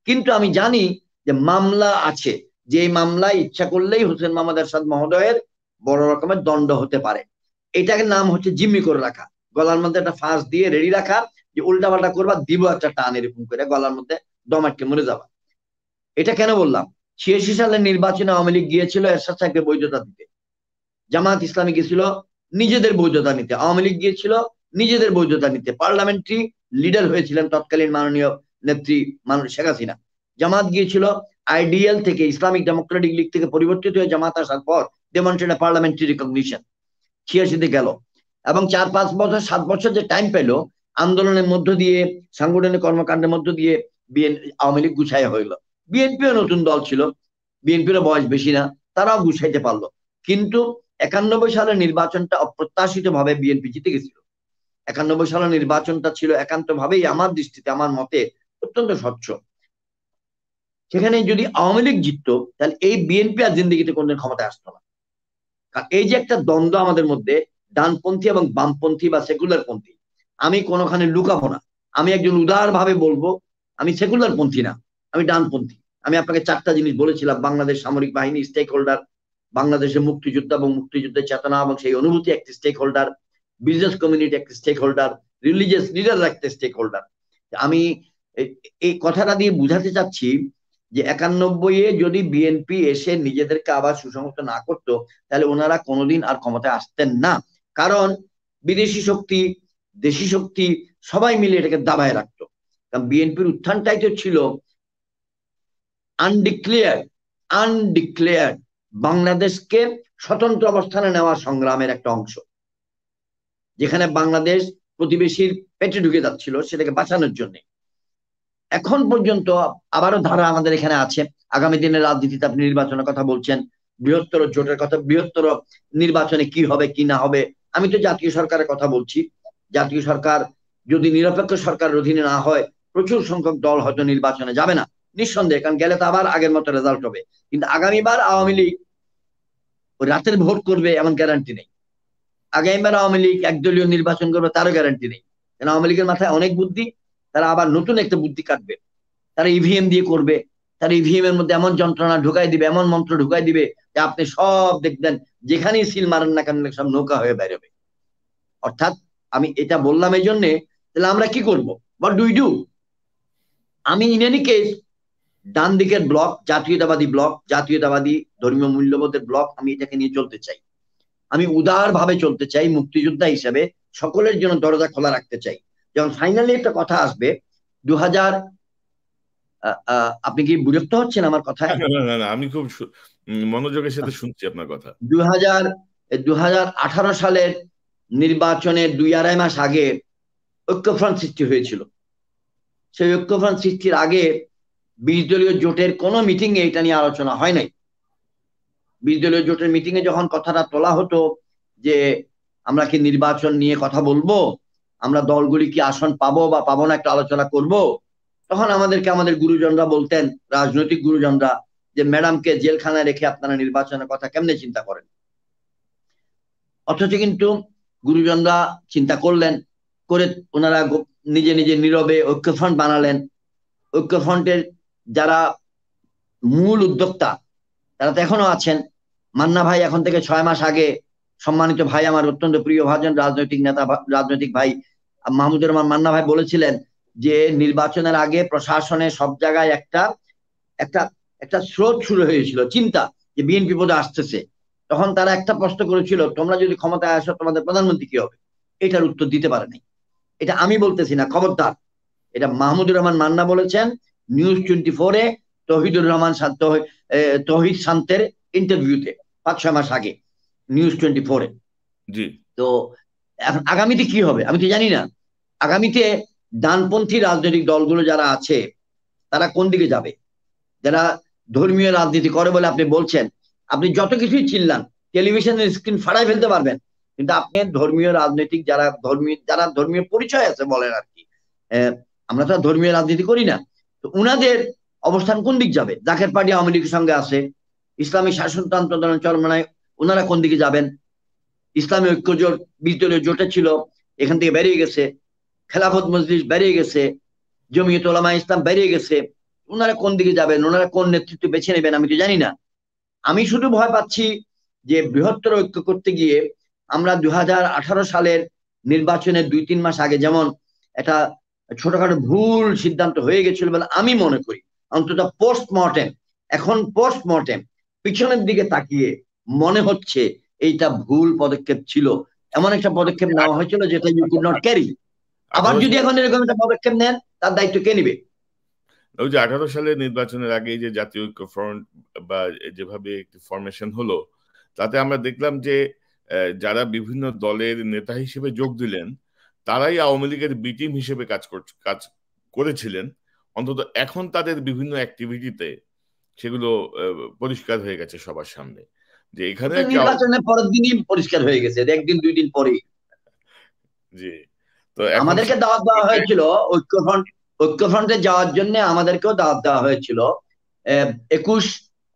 কিন্তু আমি জানি যে মামলা আছে, যে মামলায় ইচ্ছা করলেই হোসেন মোহাম্মদ এরশাদ মহোদয়ের বড় রকমের দণ্ড হতে পারে। এটাকে নাম হচ্ছে জিম্মি করে রাখা, গলার মধ্যে একটা ফাঁস দিয়ে রেডি রাখা, যে উল্টা পাল্টা করবা দিব একটা টান, এরকম করে গলার মধ্যে দম আটকে মরে যাবা। এটা কেন বললাম? 86 সালের নির্বাচনে আওয়ামী লীগ গিয়েছিল এরশাদ সাহেবকে বৈধতা দিতে, জামাত ইসলামী গিয়েছিল নিজেদের বৈধতা নিতে, আওয়ামী লীগ গিয়েছিল নিজেদের বৈধতা নিতে। পার্লামেন্টারি লিডার হয়েছিলেন তৎকালীন মাননীয় নেত্রী শেখ হাসিনা। জামাত গিয়েছিল আইডিএল থেকে, ইসলামিক ডেমোক্রেটিক লীগ থেকে পরিবর্তিত হয়ে জামাত আসার পর ডেমনস্ট্রেট পার্লামেন্টারি রিকগনিশন 86-তে গেল, এবং 4-5 বছর 7 বছর যে টাইম পেল আন্দোলনের মধ্য দিয়ে, সাংগঠনিক কর্মকাণ্ডের মধ্য দিয়ে আওয়ামী লীগ গুছাইয়া হইল। বিএনপিও নতুন দল ছিল, বিএনপিরও বয়স বেশি না, তারাও গুছাইতে পারলো। কিন্তু 91 সালের নির্বাচনটা অপ্রত্যাশিত ভাবে বিএনপি জিতে গেছিল। 91 সালের নির্বাচনটা ছিল একান্ত ভাবেই আমার দৃষ্টিতে, আমার মতে অত্যন্ত স্বচ্ছ। সেখানে যদি আওয়ামী লীগ জিততো তাহলে এই বিএনপি আর জিন্দিগিতে কোনদিন ক্ষমতায় আসতো না। কারণ এই যে একটা দ্বন্দ্ব আমাদের মধ্যে, ডানপন্থী এবং বামপন্থী বা সেকুলার পন্থী, আমি কোনোখানে লুকাবো না, আমি একজন উদার ভাবে বলবো, আমি সেকুলার পন্থী না, আমি ডানপন্থী। আমি আপনাকে 4টা জিনিস বলেছিলাম: বাংলাদেশ সামরিক বাহিনী স্টেক হোল্ডার, বাংলাদেশের মুক্তিযোদ্ধা এবং মুক্তিযুদ্ধের চেতনা এবং সেই অনুভূতি একটি স্টেক হোল্ডার, বিজনেস কমিউনিটি একটি স্টেক হোল্ডার, রিলিজিয়াস লিডার একটা স্টেক হোল্ডার। আমি এই কথাটা দিয়ে বুঝাতে চাচ্ছি যে 91-এ যদি বিএনপি এসে নিজেদেরকে আবার সুসংহত না করতো তাহলে ওনারা কোনোদিন আর ক্ষমতায় আসতেন না। কারণ বিদেশি শক্তি, দেশি শক্তি সবাই মিলে এটাকে দাবায় রাখতো। কারণ বিএনপির উত্থানটাই তো ছিল আনডিক্লেয়ার্ড বাংলাদেশকে স্বতন্ত্র অবস্থানে নেওয়ার সংগ্রামের একটা অংশ, যেখানে বাংলাদেশ প্রতিবেশীর পেটে ঢুকে যাচ্ছিল সেটাকে বাঁচানোর জন্য। এখন পর্যন্ত আবারও ধারা আমাদের এখানে আছে। আগামী দিনের রাজনীতিতে আপনি নির্বাচনের কথা বলছেন, বৃহত্তর জোটের কথা, বৃহত্তর নির্বাচনে কি হবে কি না হবে। আমি তো জাতীয় সরকারের কথা বলছি। জাতীয় সরকার যদি নিরপেক্ষ সরকারের অধীনে না হয়, প্রচুর সংখ্যক দল হয়তো নির্বাচনে যাবে না, নিঃসন্দেহে, কারণ গেলে তো আবার আগের মতো রেজাল্ট হবে। কিন্তু আগামীবার আওয়ামী লীগ রাতের ভোট করবে এমন গ্যারান্টি নেই। আগামীবার আওয়ামী লীগ একদলীয় নির্বাচন করবে তারও গ্যারান্টি নেই। কারণ আওয়ামী লীগের মাথায় অনেক বুদ্ধি, তারা আবার নতুন একটা বুদ্ধি কাটবে। তারা ইভিএম দিয়ে করবে, তারা ইভিএম এর মধ্যে এমন যন্ত্রণা ঢুকাই দিবে, এমন মন্ত্র ঢুকাই দিবে যে আপনি সব দেখবেন, যেখানেই সিল মারেন না কেন সব নৌকা হয়ে বেরোবে। অর্থাৎ আমি এটা বললাম এই জন্যে, তাহলে আমরা কি করবো, হোয়াট ডু উই ডু? আমি ইন এনি কেস ডান দিকের ব্লক, জাতীয়তাবাদী ব্লক, জাতীয়তাবাদী ধর্মীয় মূল্যবোধের ব্লক, আমি এটাকে নিয়ে চলতে চাই। আমি উদার ভাবে চলতে চাই, মুক্তিযোদ্ধা হিসেবে সকলের জন্য দরজা খোলা রাখতে চাই। যেমন ফাইনালি একটা কথা আসবে 2000, আপনি কি বিরক্ত হচ্ছেন আমার কথায়? আমি খুব মনোযোগের সাথে শুনছি আপনার কথা। 2018 সালের নির্বাচনের 2-2.5 মাস আগে ঐক্যফ্রন্ট সৃষ্টি হয়েছিল। সেই ঐক্যফ্রন্ট সৃষ্টির আগে 20 দলীয় জোটের কোনো মিটিং এ এটা নিয়ে আলোচনা হয় নাই। 20 দলীয় জোটের মিটিং এ যখন কথাটা তোলা হতো যে আমরা কি নির্বাচন নিয়ে কথা বলবো, আমরা দলগুলি কি আসন পাবো বা পাবো না একটু আলোচনা করব, তখন আমাদেরকে আমাদের গুরুজনরা বলতেন, রাজনৈতিক গুরুজনরা, যে ম্যাডামকে জেলখানায় রেখে আপনারা নির্বাচনের কথা কেমনে চিন্তা করেন? অথচ কিন্তু গুরুজনরা চিন্তা করলেন, করে ওনারা নিজে নিজে নীরবে ঐক্যফ্রন্ট বানালেন। ঐক্যফ্রন্টের যারা মূল উদ্যোক্তা তারা তো এখনো আছেন। মান্না ভাই এখন থেকে 6 মাস আগে, সম্মানিত ভাই, আমার অত্যন্ত প্রিয় ভাজন রাজনৈতিক নেতা, রাজনৈতিক ভাই মাহমুদুর রহমান মান্না ভাই বলেছিলেন যে নির্বাচনের আগে প্রশাসনে সব জায়গায় একটা একটা একটা স্রোত শুরু হয়েছিল, চিন্তা যে বিএনপি পদে আসতেছে। তখন তারা একটা প্রশ্ন করেছিল, তোমরা যদি ক্ষমতায় আসো তোমাদের প্রধানমন্ত্রী কি হবে? এটার উত্তর দিতে পারে নাই। এটা আমি বলতেছি না, খবরদার, এটা মাহমুদুর রহমান মান্না বলেছেন নিউজ 24-এ তৌহিদুর রহমান তৌহিদ শান্তের ইন্টারভিউতে 5-6 মাস আগে, নিউজ 24-এ। জি। তো এখন আগামীতে কি হবে আমি তো জানি না। আগামীতে ডানপন্থী রাজনৈতিক দলগুলো যারা আছে তারা কোন দিকে যাবে? যারা ধর্মীয় রাজনীতি করে বলে আপনি বলছেন, আপনি যত কিছুই চিল্লান, টেলিভিশনের স্ক্রিন ফাটাই ফেলতে পারবেন, কিন্তু আপনি ধর্মীয় রাজনৈতিক যারা ধর্মীয় পরিচয় আছে বলেন আর কি, আমরা তো ধর্মীয় রাজনীতি করি না, তো উনাদের অবস্থান কোন দিক যাবে? জাকের পার্টি আওয়ামী লীগের সঙ্গে আছে, ইসলামী শাসনতন্ত্র আন্দোলন চরমনায়, ওনারা কোন দিকে যাবেন? ইসলামী ঐক্য জোট 20 দলীয় জোটে ছিল, এখান থেকে বেরিয়ে গেছে। খেলাফত মজলিস বেরিয়ে গেছে, জমিয়ত ওলামা ইসলাম বেরিয়ে গেছে। ওনারা কোন দিকে যাবেন, ওনারা কোন নেতৃত্ব বেছে নেবেন আমি তো জানি না। আমি শুধু ভয় পাচ্ছি যে বৃহত্তর ঐক্য করতে গিয়ে আমরা 2018 সালের নির্বাচনের 2-3 মাস আগে যেমন একটা ছোটখাটো ভুল সিদ্ধান্ত হয়ে গেছিল বলে আমি মনে করি, অন্তত পোস্টমর্টেম, এখন পোস্টমর্টেম পিছনের দিকে তাকিয়ে মনে হচ্ছে এইটা ভুল পদক্ষেপ ছিল। এমন একটা পদক্ষেপ নেওয়া হয়েছিল যেটা ইউ কুড নট ক্যারি। আবার যদি এখন এরকম একটা পদক্ষেপ নেন, তার দায়িত্ব কে নিবে? ওই যে 18 সালের নির্বাচনের আগে যে জাতীয় ঐক্য ফ্রন্ট বা যেভাবে একটি ফরমেশন হলো, তাতে আমরা দেখলাম যে যারা বিভিন্ন দলের নেতা হিসেবে যোগ দিলেন তারাই আওয়ামী লীগের বি টিম হিসেবে কাজ করেছিলেন। অন্তত এখন তাদের বিভিন্ন অ্যাক্টিভিটিতে সেগুলো পরিষ্কার হয়ে গেছে সবার সামনে। যে এখানে ওটা নির্বাচনের পরের দিনই পরিষ্কার হয়ে গেছে, একদিন দুই দিন পরেই। জি, তো এখন আমাদেরকে দাওয়াত দেওয়া হয়েছিল ঐক্যফ্রন্টে যাওয়ার জন্য, আমাদেরকেও দাওয়াত দেওয়া হয়েছিল 21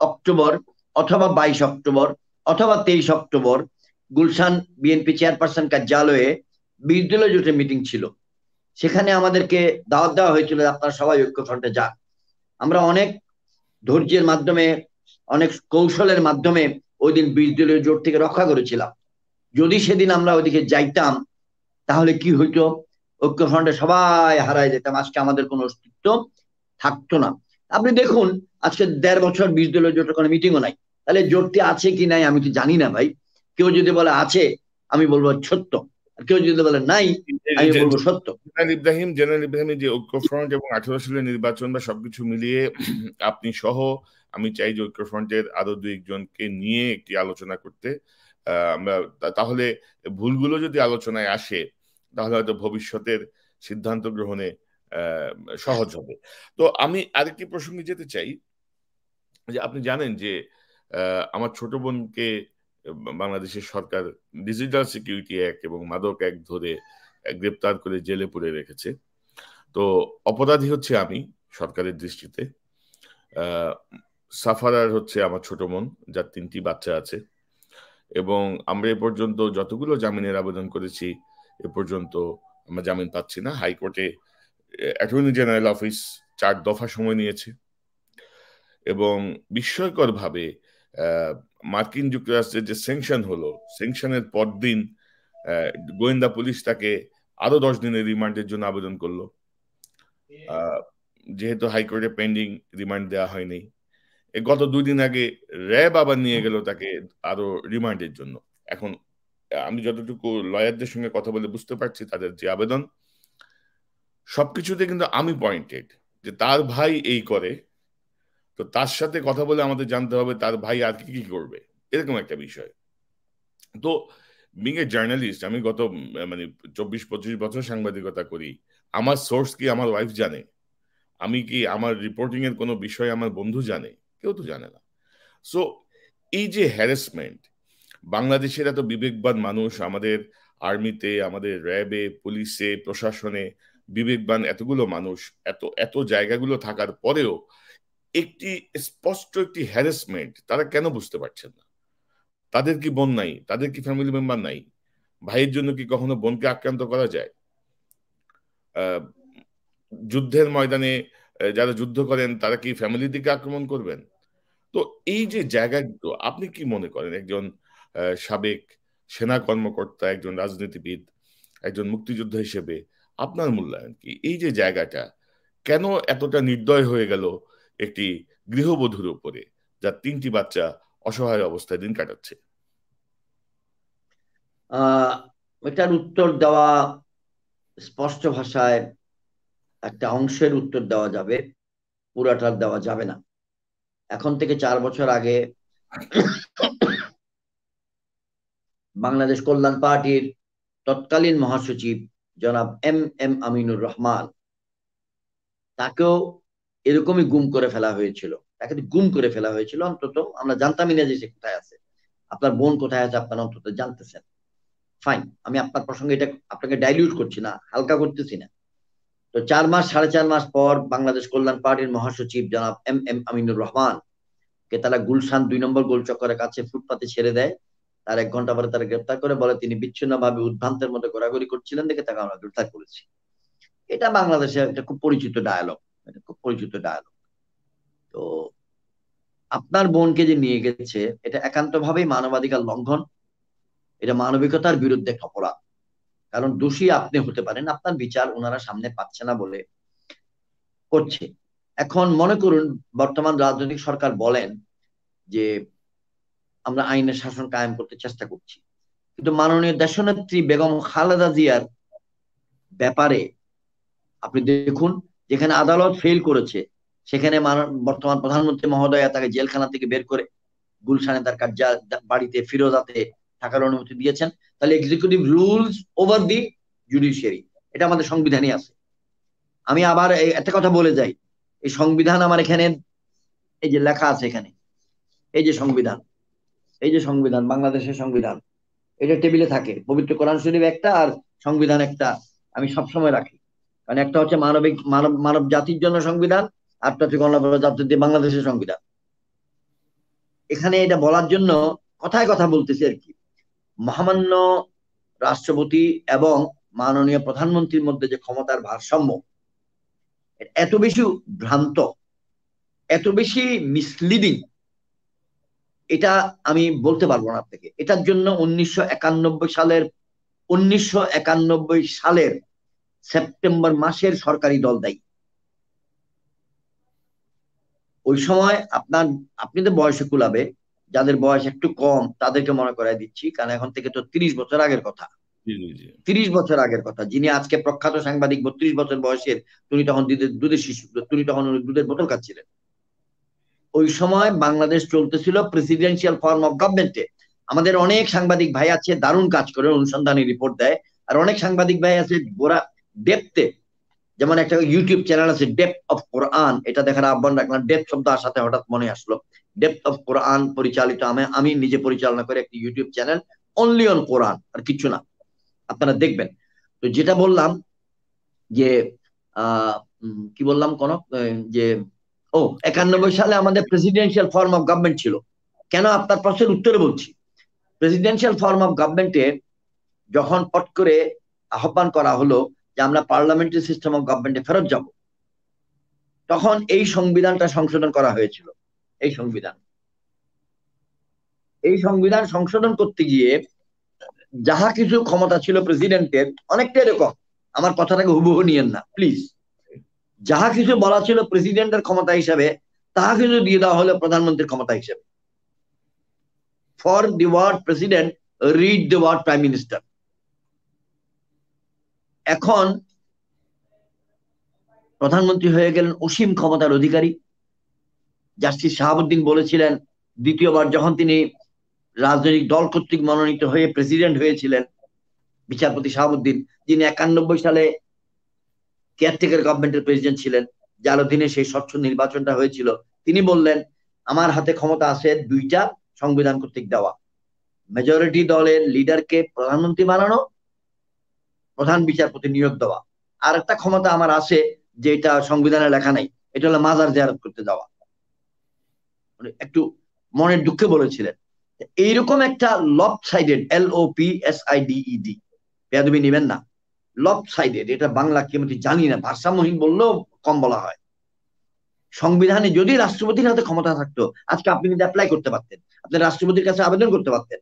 অক্টোবর অথবা 22 অক্টোবর অথবা 23 অক্টোবর গুলশান বিএনপি চেয়ারপারসন কার্যালয়ে 20 দলীয় জোটের মিটিং ছিল। সেখানে আমাদেরকে দাওয়াত দেওয়া হয়েছিল আপনারা সবাই ঐক্যফ্রন্টে যান। আমরা অনেক ধৈর্যের মাধ্যমে, অনেক কৌশলের মাধ্যমে ওই দিন 20 দলীয় জোট থেকে রক্ষা করেছিলাম। যদি সেদিন আমরা ওইদিকে যাইতাম তাহলে কি হইতো, ঐক্যফ্রন্টে সবাই হারায় যেতাম, আজকে আমাদের কোনো অস্তিত্ব থাকতো না। আপনি দেখুন আজকে 1.5 বছর 20 দলীয় জোটের কোনো মিটিংও নাই। তাহলে জোটটি আছে কি নাই আমি তো জানি না ভাই। কেউ যদি বলে আছে আমি বলবো সত্য, আর কেউ যদি বলে নাই আমি বলবো সত্য। জেনারেল ইব্রাহিম যে ঐক্যফ্রন্ট এবং 18 সালের নির্বাচন বা সবকিছু মিলিয়ে আপনি সহ আমি চাই যে ঐক্যফ্রন্টের আরো 2-1জনকে নিয়ে একটি আলোচনা করতে। আমরা তাহলে ভুলগুলো যদি আলোচনায় আসে তাহলে হয়তো ভবিষ্যতের সিদ্ধান্ত গ্রহণে সহজ হবে। তো আমি আরেকটি প্রসঙ্গে যেতে চাই, যে আপনি জানেন যে আমার ছোট বোনকে বাংলাদেশের সরকার ডিজিটাল সিকিউরিটি অ্যাক্ট এবং মাদক অ্যাক্ট ধরে গ্রেপ্তার করে জেলে পুরে রেখেছে। তো অপরাধী হচ্ছে আমি সরকারের দৃষ্টিতে। সাফারার হচ্ছে আমার ছোট বোন, যার 3টি বাচ্চা আছে, এবং আমরা এ পর্যন্ত যতগুলো জামিনের আবেদন করেছি এ পর্যন্ত আমরা জামিন পাচ্ছি না। হাইকোর্টে অ্যাটর্নি জেনারেল অফিস 4 দফা সময় নিয়েছে, এবং বিস্ময়করভাবে মার্কিন যুক্তরাষ্ট্রের যে স্যাংশন হলো, স্যাংশনের পরদিন গোয়েন্দা পুলিশ তাকে আরো 10 দিনের রিমান্ডের জন্য আবেদন করলো, যেহেতু হাইকোর্টে পেন্ডিং রিমান্ড দেওয়া হয়নি। গত 2 দিন আগে র্যাব আবার নিয়ে গেল তাকে আরো রিমান্ডের জন্য। এখন আমি যতটুকু লয়ারদের সঙ্গে কথা বলে বুঝতে পারছি তাদের যে আবেদন, সবকিছুতে কিন্তু আমি পয়েন্টেড যে তার ভাই এই করে, তো তার সাথে কথা বলে আমাদের জানতে হবে তার ভাই আর কি কি করবে, এরকম একটা বিষয়। তো বিং এ জার্নালিস্ট, আমি গত মানে 24-25 বছর সাংবাদিকতা করি। আমার সোর্স কি আমার ওয়াইফ জানে? আমি কি আমার রিপোর্টিং এর কোনো বিষয় আমার বন্ধু জানে? কেউ তো জানে না। সো এই যে হ্যারাসমেন্ট, বাংলাদেশের এত বিবেকবান মানুষ, আমাদের আর্মিতে, আমাদের র্যাবে, পুলিশে, প্রশাসনে বিবেকবান এতগুলো মানুষ, এত এত জায়গাগুলো থাকার পরেও একটি স্পষ্ট একটি হ্যারাসমেন্ট তারা কেন বুঝতে পারছেন না? তাদের কি বোন নাই? তাদের কি ফ্যামিলি মেম্বার নাই? ভাইয়ের জন্য কি কখনো বোনকে আক্রান্ত করা যায়? যুদ্ধের ময়দানে যারা যুদ্ধ করেন তারা কি ফ্যামিলির দিকে আক্রমণ করবেন? তো এই যে জায়গাগুলো, আপনি কি মনে করেন একজন সাবেক সেনা কর্মকর্তা, একজন রাজনীতিবিদ, একজন মুক্তিযোদ্ধা হিসেবে আপনার মূল্যায়ন কি? এই যে জায়গাটা কেন এতটা নির্দয় হয়ে গেল একটি গৃহবধূর উপরে, যার 3টি বাচ্চা অসহায় অবস্থায় দিন কাটাচ্ছে? এটার উত্তর দেওয়া স্পষ্ট ভাষায় একটা অংশের উত্তর দেওয়া যাবে, পুরাটার দেওয়া যাবে না। এখন থেকে 4 বছর আগে বাংলাদেশ কল্যাণ পার্টির তৎকালীন মহাসচিব জনাব এম আমিনুর রহমান, তাকেও এরকমই গুম করে ফেলা হয়েছিল। তাকে গুম করে ফেলা হয়েছিল, অন্তত আমরা জানতামই না যে সে কোথায় আছে। আপনার বোন কোথায় আছে আপনারা অন্তত জানতেছেন, ফাইন। আমি আপনার প্রসঙ্গে এটা আপনাকে ডাইলিউট করছি না, হালকা করতেছি না। তো 4 মাস 4.5 মাস পর বাংলাদেশ কল্যাণ পার্টির মহাসচিব জনাব এম আমিনুর রহমান কে তারা গুলশান 2 নম্বর গোলচক্করের কাছে ফুটপাতে ছেড়ে দেয়। তার 1 ঘন্টা পরে তারা গ্রেপ্তার করে, বলে তিনি বিচ্ছিন্নভাবে উদ্ভ্রান্তের মধ্যে ঘোরাঘুরি করছিলেন দেখে তাকে আমরা গ্রেপ্তার করেছি। এটা বাংলাদেশে একটা খুব পরিচিত ডায়ালগ, এটা খুব পরিচিত ডায়ালগ। তো আপনার বোনকে যে নিয়ে গেছে এটা একান্তভাবেই মানবাধিকার লঙ্ঘন, এটা মানবিকতার বিরুদ্ধে একটা অপরাধ। কারণ দোষী আপনি হতে পারেন, আপনার বিচার ওনারা সামনে পাচ্ছে না বলে করছে। এখন মনে করুন বর্তমান রাজনৈতিক সরকার বলেন যে আমরা আইনের শাসন কায়েম করতে চেষ্টা করছি, কিন্তু মাননীয় দেশনেত্রী বেগম খালেদা জিয়ার ব্যাপারে আপনি দেখুন, যেখানে আদালত ফেল করেছে সেখানে বর্তমান প্রধানমন্ত্রী মহোদয়া তাকে জেলখানা থেকে বের করে গুলশানে তার বাড়িতে ফিরোজাতে থাকার অনুমতি দিয়েছেন। তাহলে executive rules over the judiciary, এটা আমাদের সংবিধানই আছে। আমি আবার একটা কথা বলে যাই, এই সংবিধান আমার এখানে এই যে লেখা আছে, এখানে এই যে সংবিধান, এই যে সংবিধান, বাংলাদেশের সংবিধান, এটা টেবিলে থাকে, পবিত্র কোরআন শরীফ একটা আর সংবিধান একটা, আমি সবসময় রাখি। কারণ একটা হচ্ছে মানবিক মানব মানব জাতির জন্য সংবিধান, আরটা হচ্ছে গণপ্রজাতন্ত্রী বাংলাদেশের সংবিধান। এখানে এটা বলার জন্য কথায় কথা বলতেছি আর কি, মহামান্য রাষ্ট্রপতি এবং মাননীয় প্রধানমন্ত্রীর মধ্যে যে ক্ষমতার ভারসাম্য এত বেশি ভ্রান্ত, এত বেশি মিসলিডিং, এটা আমি বলতে পারবো না আপনাকে। এটার জন্য 1991 সালের সেপ্টেম্বর মাসের সরকারি দল দায়ী। ওই সময় আপনি তো বয়সে কুলাবে, যাদের বয়স একটু কম তাদেরকে মনে করাই দিচ্ছি, কারণ এখন থেকে তো 30 বছর আগের কথা। 30 বছর আগের কথা। যিনি আজকে প্রখ্যাত সাংবাদিক, 32 বছর বয়সের, তিনি তখন দুধের শিশু, তিনি তখন দুধের বোতল খাচ্ছিলেন। ওই সময় বাংলাদেশ চলতেছিল প্রেসিডেন্সিয়াল ফর্ম অফ গভর্নমেন্টে। আমাদের অনেক সাংবাদিক ভাই আছে, দারুণ কাজ করে, অনুসন্ধানী রিপোর্ট দেয়। আর অনেক সাংবাদিক ভাই আছে গোড়া ডেপথে, যেমন একটা ইউটিউব চ্যানেল আছে ডেপথ অফ কোরআন, এটা দেখার আহ্বান রাখলাম। ডেপথ শব্দ সাথে হঠাৎ মনে আসলো। ডেপথ অফ কোরআন পরিচালিত, আমি নিজে পরিচালনা করে একটি ইউটিউব চ্যানেল, অনলি অন কোরআন, আর কিছু না, আপনারা দেখবেন। তো যেটা বললাম যে কি বললাম কোন যে 91 সালে আমাদের প্রেসিডেন্সিয়াল ফর্ম অফ গভর্নমেন্ট ছিল। কেন, আপনার প্রশ্নের উত্তরে বলছি। প্রেসিডেন্সিয়াল ফর্ম অফ গভর্নমেন্টে যখন পট করে আহ্বান করা হলো যে আমরা পার্লামেন্টারি সিস্টেম অফ গভর্নমেন্টে ফেরত যাব, তখন এই সংবিধানটা সংশোধন করা হয়েছিল। এই সংবিধান সংশোধন করতে গিয়ে যাহা কিছু ক্ষমতা ছিল প্রেসিডেন্টের, অনেকটা এরকম, আমার কথাটাকে হুবহু নিয়েন না প্লিজ, যাহা কিছু বলা ছিল প্রেসিডেন্টের ক্ষমতা হিসাবে, তাহা কিছু দিয়ে দেওয়া হলো প্রধানমন্ত্রীর ক্ষমতা হিসেবে। For the word president, read the word prime minister. এখন প্রধানমন্ত্রী হয়ে গেলেন অসীম ক্ষমতার অধিকারী। জাস্টিস শাহাবুদ্দিন বলেছিলেন, দ্বিতীয়বার যখন তিনি রাজনৈতিক দল কর্তৃক মনোনীত হয়ে প্রেসিডেন্ট হয়েছিলেন, বিচারপতি শাহাবুদ্দিন, যিনি 91 সালে কেয়ারটেকার গভর্নমেন্টের প্রেসিডেন্ট ছিলেন, যার অধীনে সেই স্বচ্ছ নির্বাচনটা হয়েছিল, তিনি বললেন আমার হাতে ক্ষমতা আছে দুইটা, সংবিধান কর্তৃক দেওয়া, মেজরিটি দলের লিডারকে প্রধানমন্ত্রী বানানো, প্রধান বিচারপতি নিয়োগ দেওয়া, আর একটা ক্ষমতা আমার আছে যেটা সংবিধানে লেখা নাই, এটা হলো মাজার জিয়ারত করতে দেওয়া। একটু মনের দুঃখে বলেছিলেন। এইরকম একটা লপসাইডেড, LOPSIDED, বেয়াদবি নিবেন না, লপসাইডেড, এটা বাংলা কি আমি জানি না, ভারসাম্যহীন বললেও কম বলা হয়। সংবিধানে যদি রাষ্ট্রপতির হাতে ক্ষমতা থাকতো, আজকে আপনি কিন্তু অ্যাপ্লাই করতে পারতেন, আপনি রাষ্ট্রপতির কাছে আবেদন করতে পারতেন।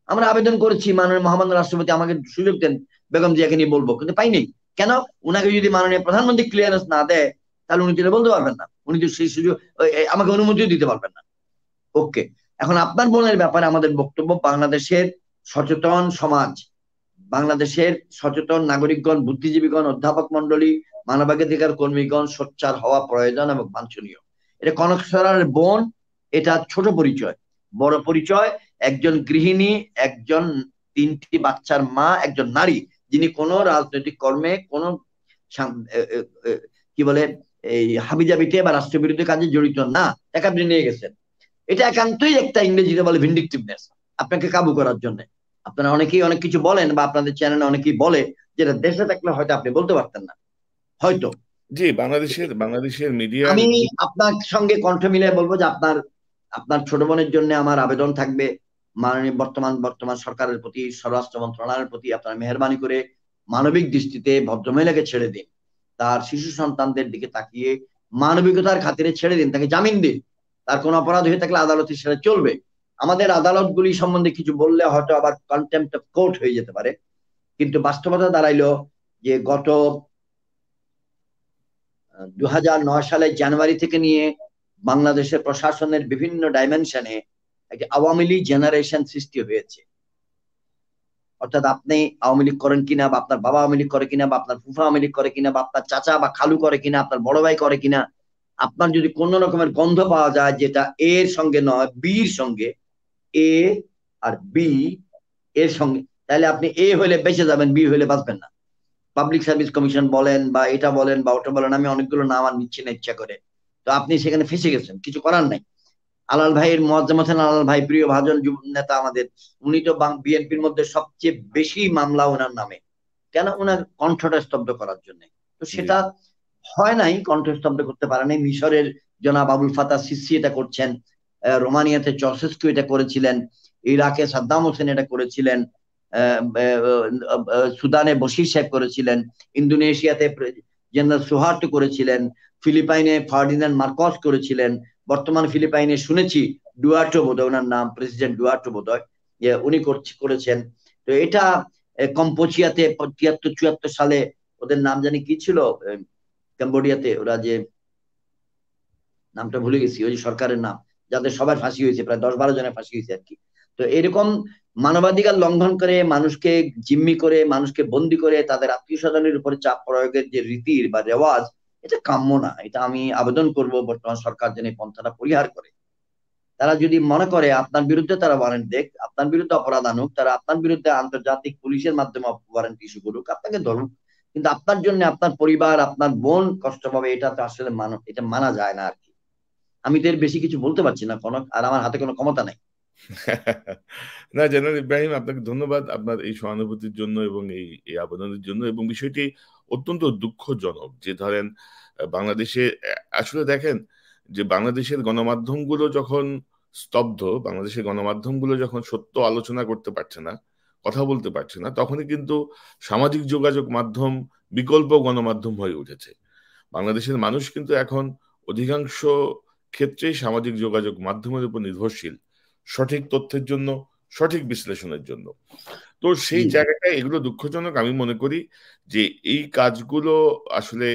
আমরা আবেদন করেছি, মাননীয় মহামান্য রাষ্ট্রপতি আমাকে সুযোগ দেন বেগম জিয়াকে নিয়ে বলবো, কিন্তু পাইনি। কেন? উনাকে যদি মাননীয় প্রধানমন্ত্রী ক্লিয়ারেন্স না দেয়, তাহলে উনি যেটা বলতে পারবেন না, উনি তো সেই সুযোগ আমাকে অনুমতিও দিতে পারবেন না। ওকে, এখন আপনার বোনের ব্যাপারে আমাদের বক্তব্য, বাংলাদেশের সচেতন সমাজ, বাংলাদেশের সচেতন নাগরিকগণ, বুদ্ধিজীবীগণ, অধ্যাপক মন্ডলী, মানবাধিকার কর্মীগণ সোচ্চার হওয়া প্রয়োজন এবং বাঞ্ছনীয়। এটা কনক সরারের বোন, এটা ছোট পরিচয়। বড় পরিচয় একজন গৃহিণী, একজন 3টি বাচ্চার মা, একজন নারী, যিনি কোনো রাজনৈতিক কর্মে, কোনো কি বলে এই হাবিজাবিতে বা রাষ্ট্রবিরোধী কাজে জড়িত না, টাকা আপনি নিয়ে গেছেন। এটা একান্তই একটা ইংরেজিতে বলে ভিন্ডিকটিভনেস, আপনাকে কাবু করার জন্য। আপনারা অনেকেই অনেক কিছু বলেন, বা আপনাদের চ্যানেলে অনেকেই বলে, যেটা দেশে থাকলে হয়তো আপনি বলতে পারতেন না, হয়তো। জি, বাংলাদেশের মিডিয়া। আমি আপনার সঙ্গে কণ্ঠ মিলিয়ে বলবো যে আপনার ছোট বোনের জন্য আমার আবেদন থাকবে মাননীয় বর্তমান সরকারের প্রতি, স্বরাষ্ট্র মন্ত্রণালয়ের প্রতি, আপনারা মেহরবানি করে মানবিক দৃষ্টিতে ভদ্রমহিলাকে ছেড়ে দিন, তার শিশু সন্তানদের দিকে তাকিয়ে মানবিকতার খাতিরে ছেড়ে দিন, তাকে জামিন দিন। তার কোনো অপরাধ হয়ে থাকলে আদালতে সেটা চলবে। আমাদের আদালতগুলি সম্বন্ধে কিছু বললে হয়তো আবার কন্টেম্পট অফ কোর্ট হয়ে যেতে পারে, কিন্তু বাস্তবতা দাঁড়াইলো যে গত 2009 সালের জানুয়ারি থেকে নিয়ে বাংলাদেশের প্রশাসনের বিভিন্ন ডাইমেনশনে একটি আওয়ামী লীগ জেনারেশন সৃষ্টি হয়েছে। অর্থাৎ আপনি আওয়ামী লীগ করেন কিনা, বা আপনার বাবা আওয়ামী লীগ করে কিনা, বা আপনার ফুফা আওয়ামী লীগ করে কিনা, বা আপনার চাচা বা খালু করে কিনা, আপনার বড় ভাই করে কিনা, আপনার যদি কোন রকমের গন্ধ পাওয়া যায় যেটা এর সঙ্গে নয়, বির সঙ্গে, এ আর বি এর সঙ্গে, তাহলে আপনি এ হইলে বেঁচে যাবেন, বি হইলে বাঁচবেন না। পাবলিক সার্ভিস কমিশন বলেন, বা এটা বলেন, বা ওটা বলেন, আমি অনেকগুলো নাম আর নিচ্ছি না ইচ্ছা করে। তো আপনি সেখানে ফেসে গেছেন, কিছু করার নাই। আলাল ভাইয়ের মোয়াজ্জেম হোসেন আলাল ভাই প্রিয় ভাজন নেতা আমাদের, উনি তো বিএনপির মধ্যে সবচেয়ে বেশি মামলা ওনার নামে, কেন? ওনার কণ্ঠটা স্তব্ধ করার জন্য। তো সেটা হয় নাই, কণ্ঠ স্তব্ধ করতে পারে নাই। মিশরের জনাব আবুল ফাতাহ সিসি এটা করছেন, রোমানিয়াতে চসেস্কু এটা করেছিলেন, ইরাকে সাদ্দাম হোসেন এটা করেছিলেন, সুদানে বশির সাহেব করেছিলেন, ইন্দোনেশিয়াতে জেনারেল সুহার্টো করেছিলেন, ফিলিপাইনে ফার্ডিনান্ড মার্কস করেছিলেন, বর্তমান ফিলিপাইনে শুনেছি ডুয়ার্টো বোধহয় ওনার নাম, প্রেসিডেন্ট ডুয়ার্টো বোধহয় উনি করেছেন। তো এটা কম্বোচিয়াতে 73-74 সালে ওদের নাম জানি কি ছিল, কম্বোডিয়াতে ওরা যে নামটা ভুলে গেছি, ওই যে সরকারের নাম, যাদের সবার ফাঁসি হয়েছে, প্রায় 10-12 জনের ফাঁসি হয়েছে আর কি। তো এরকম মানবাধিকার লঙ্ঘন করে, মানুষকে জিম্মি করে, মানুষকে বন্দি করে, তাদের আত্মীয় স্বজনের উপরে চাপ প্রয়োগের যে রীতির বা রেওয়াজ, এটা কাম্য না। এটা আমি আবেদন করব বর্তমান সরকার যেন এই পন্থাটা পরিহার করে। তারা যদি মনে করে আপনার বিরুদ্ধে তারা ওয়ারেন্ট দেখ, আপনার বিরুদ্ধে অপরাধ আনুক, তারা আপনার বিরুদ্ধে আন্তর্জাতিক পুলিশের মাধ্যমে ওয়ারেন্ট ইস্যু করুক, আপনাকে ধরুক, কিন্তু আপনার জন্য আপনার পরিবার, আপনার বোন কষ্ট পাবে, এটা তো আসলে এটা মানা যায় না আর কি। আমি তো এর বেশি কিছু বলতে পারছি না কোনো, আর আমার হাতে কোনো ক্ষমতা নাই। না, জেনারেল ইব্রাহিম, আপনাকে ধন্যবাদ আপনার এই সহানুভূতির জন্য এবং এই আবেদনের জন্য। এবং বিষয়টি অত্যন্ত দুঃখজনক যে ধরেন বাংলাদেশে আসলে দেখেন যে বাংলাদেশের গণমাধ্যমগুলো যখন স্তব্ধ, বাংলাদেশের গণমাধ্যমগুলো যখন সত্য আলোচনা করতে পারছে না, কথা বলতে পারছে না, তখনই কিন্তু সামাজিক যোগাযোগ মাধ্যম বিকল্প গণমাধ্যম হয়ে উঠেছে। বাংলাদেশের মানুষ কিন্তু এখন অধিকাংশ ক্ষেত্রেই সামাজিক যোগাযোগ মাধ্যমের উপর নির্ভরশীল, সঠিক তথ্যের জন্য, সঠিক বিশ্লেষণের জন্য। তো সেই জায়গাটায় এগুলো দুঃখজনক। আমি মনে করি যে এই কাজগুলো আসলে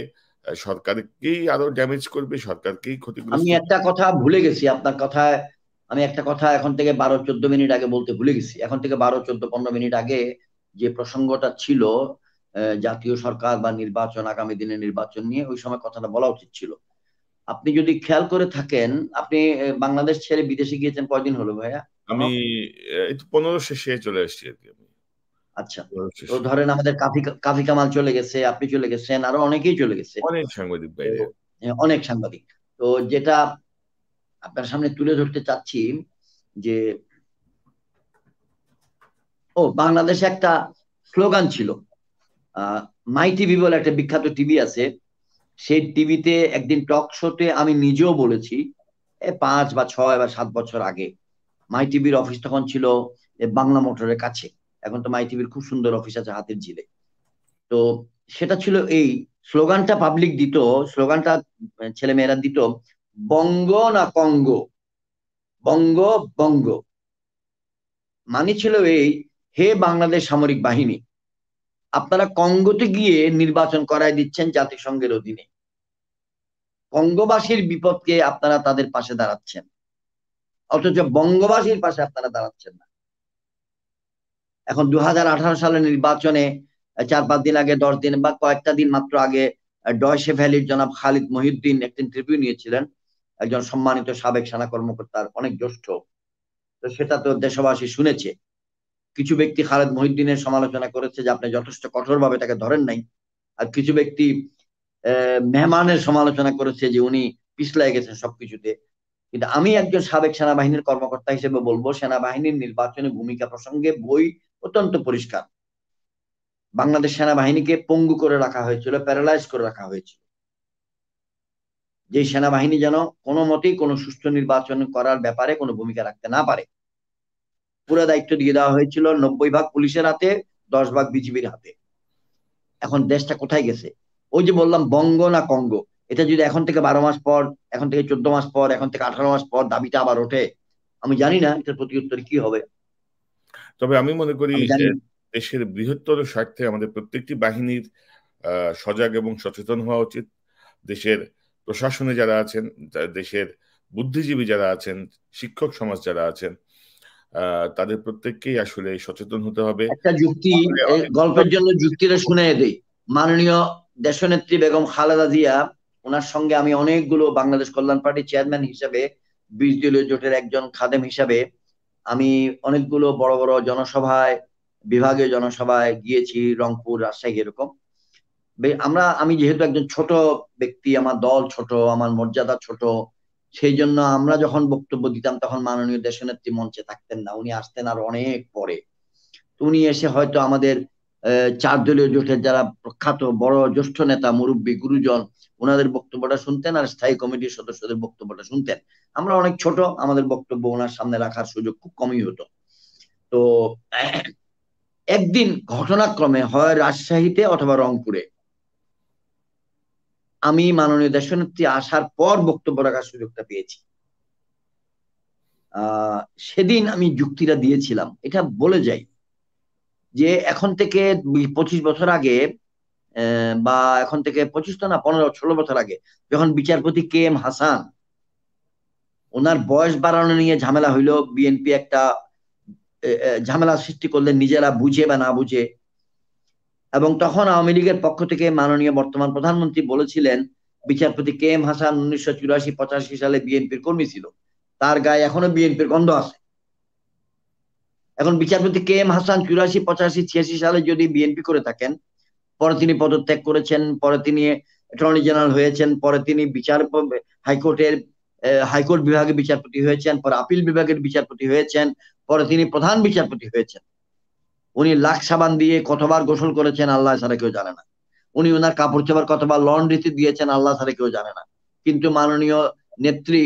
সরকারকেই আরো ড্যামেজ করবে, সরকারকেই আমি ক্ষতিগ্রস্ত। একটা কথা ভুলে গেছি আপনার কথায়, আমি একটা কথা এখন থেকে 12-14 মিনিট আগে বলতে ভুলে গেছি। এখন থেকে 12-14-15 মিনিট আগে যে প্রসঙ্গটা ছিল, জাতীয় সরকার বা নির্বাচন, আগামী দিনে নির্বাচন নিয়ে, ওই সময় কথাটা বলা উচিত ছিল। আপনি যদি খেয়াল করে থাকেন, আপনি বাংলাদেশ ছেড়ে বিদেশে গিয়েছেন কয়দিন হলো ভাইয়া? আমি এই তো 15 শেষে চলে আসছি আর কি। আমি আচ্ছা, 15 তো শেষে। ধরেন আমাদের কাফি কাফি কামাল চলে গেছে, আপনি চলে গেছেন, আরো অনেকেই চলে গেছে। অনেক সাংবাদিক তো বাইরে। অনেক সাংবাদিক। তো যেটা আপনার সামনে তুলে ধরতে চাচ্ছি যে, বাংলাদেশে একটা স্লোগান ছিল, মাই টিভি বলে একটা বিখ্যাত টিভি আছে, সেই টিভিতে একদিন টক শোতে আমি নিজেও বলেছি, 5 বা 6 বা 7 বছর আগে। মাই টিভির অফিস তখন ছিল বাংলা মোটরের কাছে। এখন তো মাই টিভির খুব সুন্দর অফিস আছে হাতের ঝিলে। তো সেটা ছিল এই স্লোগানটা পাবলিক দিত, স্লোগানটা ছেলে মেয়েরা দিত, বঙ্গ না কঙ্গ, বঙ্গ বঙ্গ। মানে ছিল এই, হে বাংলাদেশ সামরিক বাহিনী, আপনারা কঙ্গোতে গিয়ে নির্বাচন করায় দিচ্ছেন জাতিসংঘের অধীনে, কঙ্গোবাসীর বিপদকে আপনারা তাদের পাশে দাঁড়াচ্ছেন, অথচ বঙ্গবাসীর পাশে আপনারা দাঁড়াচ্ছেন না। এখন 2018 সালের নির্বাচনে 4-5 দিন আগে, 10 দিন বা কয়েকটা দিন মাত্র আগে, ডয়সে ভ্যালির জনাব খালিদ মহিউদ্দিন একটা ইন্টারভিউ নিয়েছিলেন, একজন সম্মানিত সাবেক সেনা কর্মকর্তার, অনেক জ্যেষ্ঠ। তো সেটা তো দেশবাসী শুনেছে। কিছু ব্যক্তি খালেদ মহিউদ্দিনের সমালোচনা করেছে যে আপনি যথেষ্ট কঠোরভাবে তাকে ধরেন নাই, আর কিছু ব্যক্তি মেহমানের সমালোচনা করেছে যে উনি পিছলাই গেছেন সবকিছুতে। কিন্তু আমি একজন সাবেক সেনাবাহিনীর কর্মকর্তা হিসেবে বলবো, সেনাবাহিনীর নির্বাচনী ভূমিকা প্রসঙ্গে বই অত্যন্ত পরিষ্কার। বাংলাদেশ সেনাবাহিনীকে পঙ্গু করে রাখা হয়েছিল, প্যারালাইজ করে রাখা হয়েছিল, যে সেনাবাহিনী যেন কোনো মতেই কোনো সুষ্ঠু নির্বাচন করার ব্যাপারে কোনো ভূমিকা রাখতে না পারে। পুরো দায়িত্ব দিয়ে দেওয়া হয়েছিল 90 ভাগ পুলিশের হাতে, 10 ভাগ বিজিবির হাতে। এখন দেশটা কোথায় গেছে? ওই যে বললাম বঙ্গ না কঙ্গ, এটা যদি এখন থেকে 12 মাস পর, এখন থেকে 14 মাস পর, এখন থেকে 18 মাস পর দাবিটা আবার ওঠে, আমি জানি না এটার প্রতি উত্তর কি হবে। তবে আমি মনে করি আমি জানি দেশের বৃহত্তর স্বার্থে আমাদের প্রত্যেকটি বাহিনীর সজাগ এবং সচেতন হওয়া উচিত। দেশের প্রশাসনে যারা আছেন, দেশের বুদ্ধিজীবী যারা আছেন, শিক্ষক সমাজ যারা আছেন, তাদের প্রত্যেককেই আসলে সচেতন হতে হবে। একটা যুক্তি, গল্পের জন্য যুক্তিটা শুনে দেই। মাননীয় দেশনেত্রী বেগম খালেদা জিয়া, ওনার সঙ্গে আমি অনেকগুলো বাংলাদেশ কল্যাণ পার্টির চেয়ারম্যান হিসেবে, 20 দলীয় জোটের একজন খাদেম হিসাবে আমি অনেকগুলো বড় বড় জনসভায়, বিভাগীয় জনসভায় গিয়েছি, রংপুর, রাজশাহী, এরকম। আমি যেহেতু একজন ছোট ব্যক্তি, আমার দল ছোট, আমার মর্যাদা ছোট, সেই জন্য আমরা যখন বক্তব্য দিতাম তখন মাননীয় দেশনেত্রী মঞ্চে থাকতেন না, উনি আসতেন আর অনেক পরে। উনি এসে হয়তো আমাদের 4 দলীয় জোটের যারা প্রখ্যাত বড় জ্যেষ্ঠ নেতা, মুরব্বী, গুরুজন, ওনাদের বক্তব্যটা শুনতেন আর স্থায়ী কমিটির সদস্যদের বক্তব্যটা শুনতেন। আমরা অনেক ছোট, আমাদের বক্তব্য ওনার সামনে রাখার সুযোগ খুব কমই হতো। তো একদিন ঘটনাক্রমে হয় রাজশাহীতে অথবা রংপুরে আমি মাননীয় দেশনেত্রী আসার পর বক্তব্য রাখার সুযোগটা পেয়েছি। সেদিন আমি যুক্তিটা দিয়েছিলাম, এটা বলে যাই যে এখন থেকে 25 বছর আগে, বা এখন থেকে 25 তো না, 15-16 বছর আগে, যখন বিচারপতি কে এম হাসান ওনার বয়স বাড়ানো নিয়ে ঝামেলা হইলো, বিএনপি একটা ঝামেলা সৃষ্টি করলেন নিজেরা বুঝে বা না বুঝে, এবং তখন আওয়ামী লীগের পক্ষ থেকে মাননীয় বর্তমান প্রধানমন্ত্রী বলেছিলেন বিচারপতি কে এম হাসান 1984-85 সালে বিএনপির কর্মী ছিল, তার গায়ে এখনো বিএনপির গন্ধ আছে। এখন বিচারপতি কে এম হাসান 84-85-86 সালে যদি বিএনপি করে থাকেন, পরে তিনি পদত্যাগ করেছেন, পরে তিনি অ্যাটর্নি জেনারেল হয়েছেন, পরে তিনি হাইকোর্ট বিভাগের বিচারপতি হয়েছেন, পরে আপিল বিভাগের বিচারপতি হয়েছেন, পরে তিনি প্রধান বিচারপতি হয়েছেন। উনি লাখ সাবান দিয়ে কতবার গোসল করেছেন আল্লাহ ছাড়া কেউ জানে না। উনি ওনার কাপড় চোপড় কতবার লন্ড্রিতে দিয়েছেন আল্লাহ ছাড়া কেউ জানে না। কিন্তু মাননীয় নেত্রী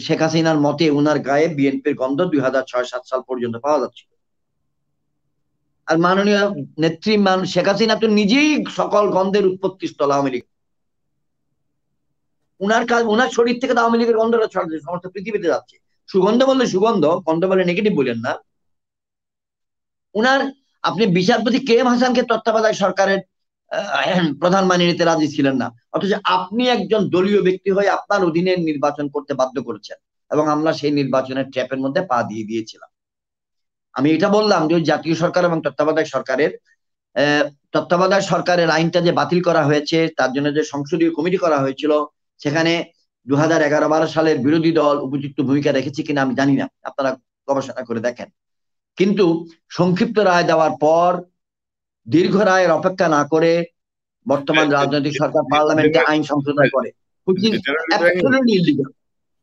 শেখ হাসিনার মতে ওনার গায়ে বিএনপির গন্ধ 2006-07 সাল পর্যন্ত পাওয়া যাচ্ছিল। আর মাননীয় নেত্রী শেখ হাসিনা তো নিজেই সকল গন্ধের উৎপত্তি স্থল আওয়ামী লীগ। উনার শরীর থেকে আওয়ামী লীগের গন্ধটা ছড়াচ্ছে, সমস্ত পৃথিবীতে যাচ্ছে। সুগন্ধ বললে সুগন্ধ, গন্ধ বলে নেগেটিভ বলেন না। উনার আপনি বিচারপতি কে এম হাসানকে তত্ত্বাবধায়ক সরকারের প্রধান মানিয়ে নিতে রাজি ছিলেন না, অথচ আপনি একজন দলীয় ব্যক্তি হয়ে আপনার অধীনে নির্বাচন করতে বাধ্য করেছেন, এবং আমরা সেই নির্বাচনের ট্র্যাপের মধ্যে পা দিয়ে দিয়েছিলাম। আমি এটা বললাম যে জাতীয় সরকার এবং তত্ত্বাবধায়ক সরকারের আইনটা যে বাতিল করা হয়েছে, তার জন্য যে সংসদীয় কমিটি করা হয়েছিল, সেখানে 2011-12 সালের বিরোধী দল উপযুক্ত ভূমিকা রেখেছে কিনা আমি জানি না, আপনারা গবেষণা করে দেখেন। কিন্তু সংক্ষিপ্ত রায় দেওয়ার পর দীর্ঘ রায়ের অপেক্ষা না করে বর্তমান রাজনৈতিক সরকার পার্লামেন্টে আইন সংশোধন করে,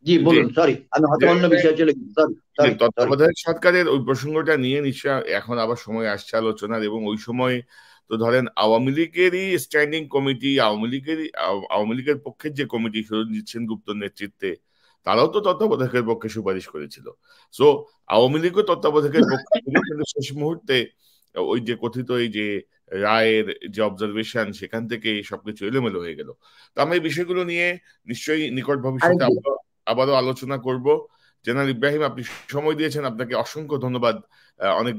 জি বলুন, সরি আমি হয়তো অন্য বিষয়ে চলে গেছি, সরি। তত্ত্বাবধায়ক সরকারের ওই প্রসঙ্গটা নিয়ে নিশ্চয় এখন আবার সময় আসছে আলোচনার, এবং ওই সময় তো ধরেন আওয়ামী লীগেরই স্ট্যান্ডিং কমিটি, আওয়ামী লীগের পক্ষের যে কমিটি সুরঞ্জিত সেনগুপ্তর নেতৃত্বে, তারাও তো তত্ত্বাবধায়কের পক্ষে সুপারিশ করেছিল। সো আওয়ামী লীগও তত্ত্বাবধায়কের পক্ষে ছিল, কিন্তু শেষ মুহূর্তে ওই যে কথিত এই যে রায়ের যে অবজারভেশন, সেখান থেকে সবকিছু এলোমেলো হয়ে গেল। তো আমরা এই বিষয়গুলো নিয়ে নিশ্চয়ই নিকট ভবিষ্যতে আবারও আলোচনা করব। জেনারেল ইব্রাহিম, আপনি সময় দিয়েছেন, আপনাকে অসংখ্য ধন্যবাদ। অনেক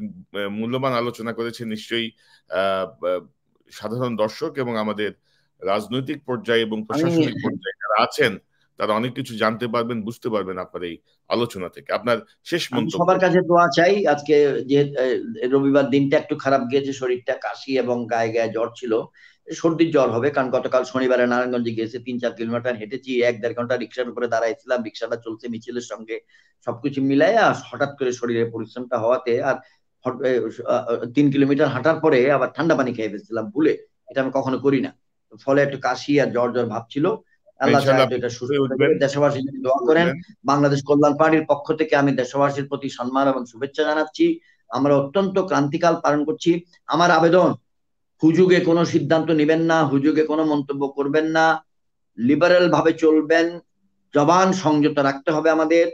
মূল্যবান আলোচনা করেছেন। নিশ্চয়ই সাধারণ দর্শক এবং আমাদের রাজনৈতিক পর্যায়ে এবং প্রশাসনিক পর্যায়ে যারা আছেন, তারা অনেক কিছু জানতে পারবেন, বুঝতে পারবেন আপনার এই আলোচনা থেকে। আপনার শেষ মন্তব্য। সবার কাছে দোয়া চাই। আজকে যে রবিবার দিনটা একটু খারাপ গিয়েছে, শরীরটা কাশি এবং গায়ে গায়ে জ্বর ছিল, সর্দির জ্বর হবে, কারণ গতকাল শনিবারে নারায়ণগঞ্জে গিয়েছে, 3-4 কিলোমিটার হেঁটেছি, 1-1.5 ঘন্টা রিক্সার উপরে দাঁড়াইছিলাম, রিক্সাটা চলছে মিছিলের সঙ্গে, সবকিছু মিলাইয়া হঠাৎ করে শরীরে পরিশ্রমটা হওয়াতে আর 3 কিলোমিটার হাঁটার পরে আবার ঠান্ডা পানি খেয়ে ফেলছিলাম ভুলে, এটা আমি কখনো করি না, ফলে একটু কাশি আর জ্বর জ্বর ভাব ছিল। আল্লাহ চায় এটা সুস্থ হয়ে যাবে। দেশবাসীর জন্য দোয়া করেন। বাংলাদেশ কল্যাণ পার্টির পক্ষ থেকে আমি দেশবাসীর প্রতি সম্মান এবং শুভেচ্ছা জানাচ্ছি। আমরা অত্যন্ত ক্রান্তিকাল পালন করছি। আমার আবেদন, হুজুগে কোনো সিদ্ধান্ত নেবেন না, হুজুগে কোনো মন্তব্য করবেন না, লিবারেল ভাবে চলবেন, জবান সংযত রাখতে হবে, আমাদের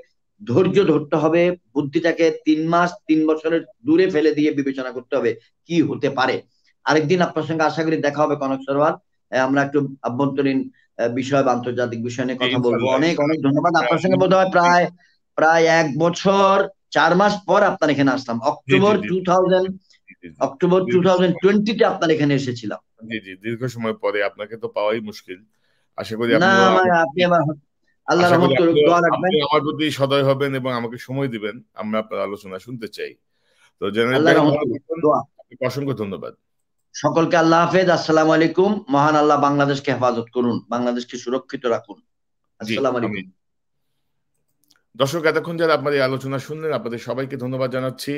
ধৈর্য ধরতে হবে, বুদ্ধিটাকে 3 মাস 3 বছরের দূরে ফেলে দিয়ে বিবেচনা করতে হবে কি হতে পারে। আরেকদিন আপনার সঙ্গে আশা করি দেখা হবে কনক সরওয়ার, আমরা একটু আভ্যন্তরীণ বিষয় বা আন্তর্জাতিক বিষয় নিয়ে কথা বলবো। অনেক অনেক ধন্যবাদ। আপনার সঙ্গে বোধ হয় প্রায় 1 বছর 4 মাস পর আপনার এখানে আসলাম, অক্টোবর 2020-তে আপনার এখানে এসেছিলাম। জি জি, দীর্ঘ সময় পরে আপনাকে তো পাওয়াই মুশকিল। আশা করি আপনি আবার আল্লাহর রহমত করে দোয়া রাখবেন, আমার প্রতি সদয় হবেন এবং আমাকে সময় দিবেন, আমরা আপনার আলোচনা শুনতে চাই। তো অসংখ্য ধন্যবাদ সকলকে। আল্লাহ হাফেজ, আসসালামু আলাইকুম। মহান আল্লাহ বাংলাদেশকে হেফাজত করুন, বাংলাদেশকে সুরক্ষিত রাখুন। আসসালামু আলাইকুম। দর্শক, এতক্ষণ যারা আপনার এই আলোচনা শুনলেন, আপনাদের সবাইকে ধন্যবাদ জানাচ্ছি।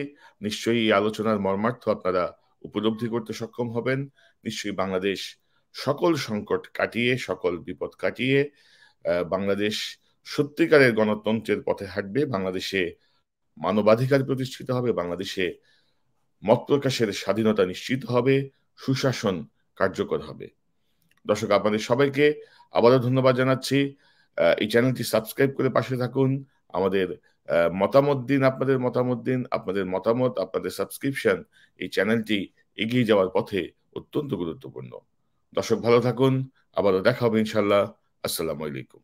নিশ্চয়ই এই আলোচনার মর্মার্থ আপনারা উপলব্ধি করতে সক্ষম হবেন। নিশ্চয়ই বাংলাদেশ সকল সংকট কাটিয়ে, সকল বিপদ কাটিয়ে বাংলাদেশ সত্যিকারের গণতন্ত্রের পথে হাঁটবে, বাংলাদেশে মানবাধিকার প্রতিষ্ঠিত হবে, বাংলাদেশে মত প্রকাশের স্বাধীনতা নিশ্চিত হবে, সুশাসন কার্যকর হবে। দর্শক, আপনাদের সবাইকে আবারও ধন্যবাদ জানাচ্ছি। এই চ্যানেলটি সাবস্ক্রাইব করে পাশে থাকুন। আমাদের মতামত দিন, আপনাদের মতামত দিন। আপনাদের মতামত, আপনাদের সাবস্ক্রিপশন এই চ্যানেলটি এগিয়ে যাওয়ার পথে অত্যন্ত গুরুত্বপূর্ণ। দর্শক, ভালো থাকুন, আবারও দেখা হবে ইনশাল্লাহ। আসসালামু আলাইকুম।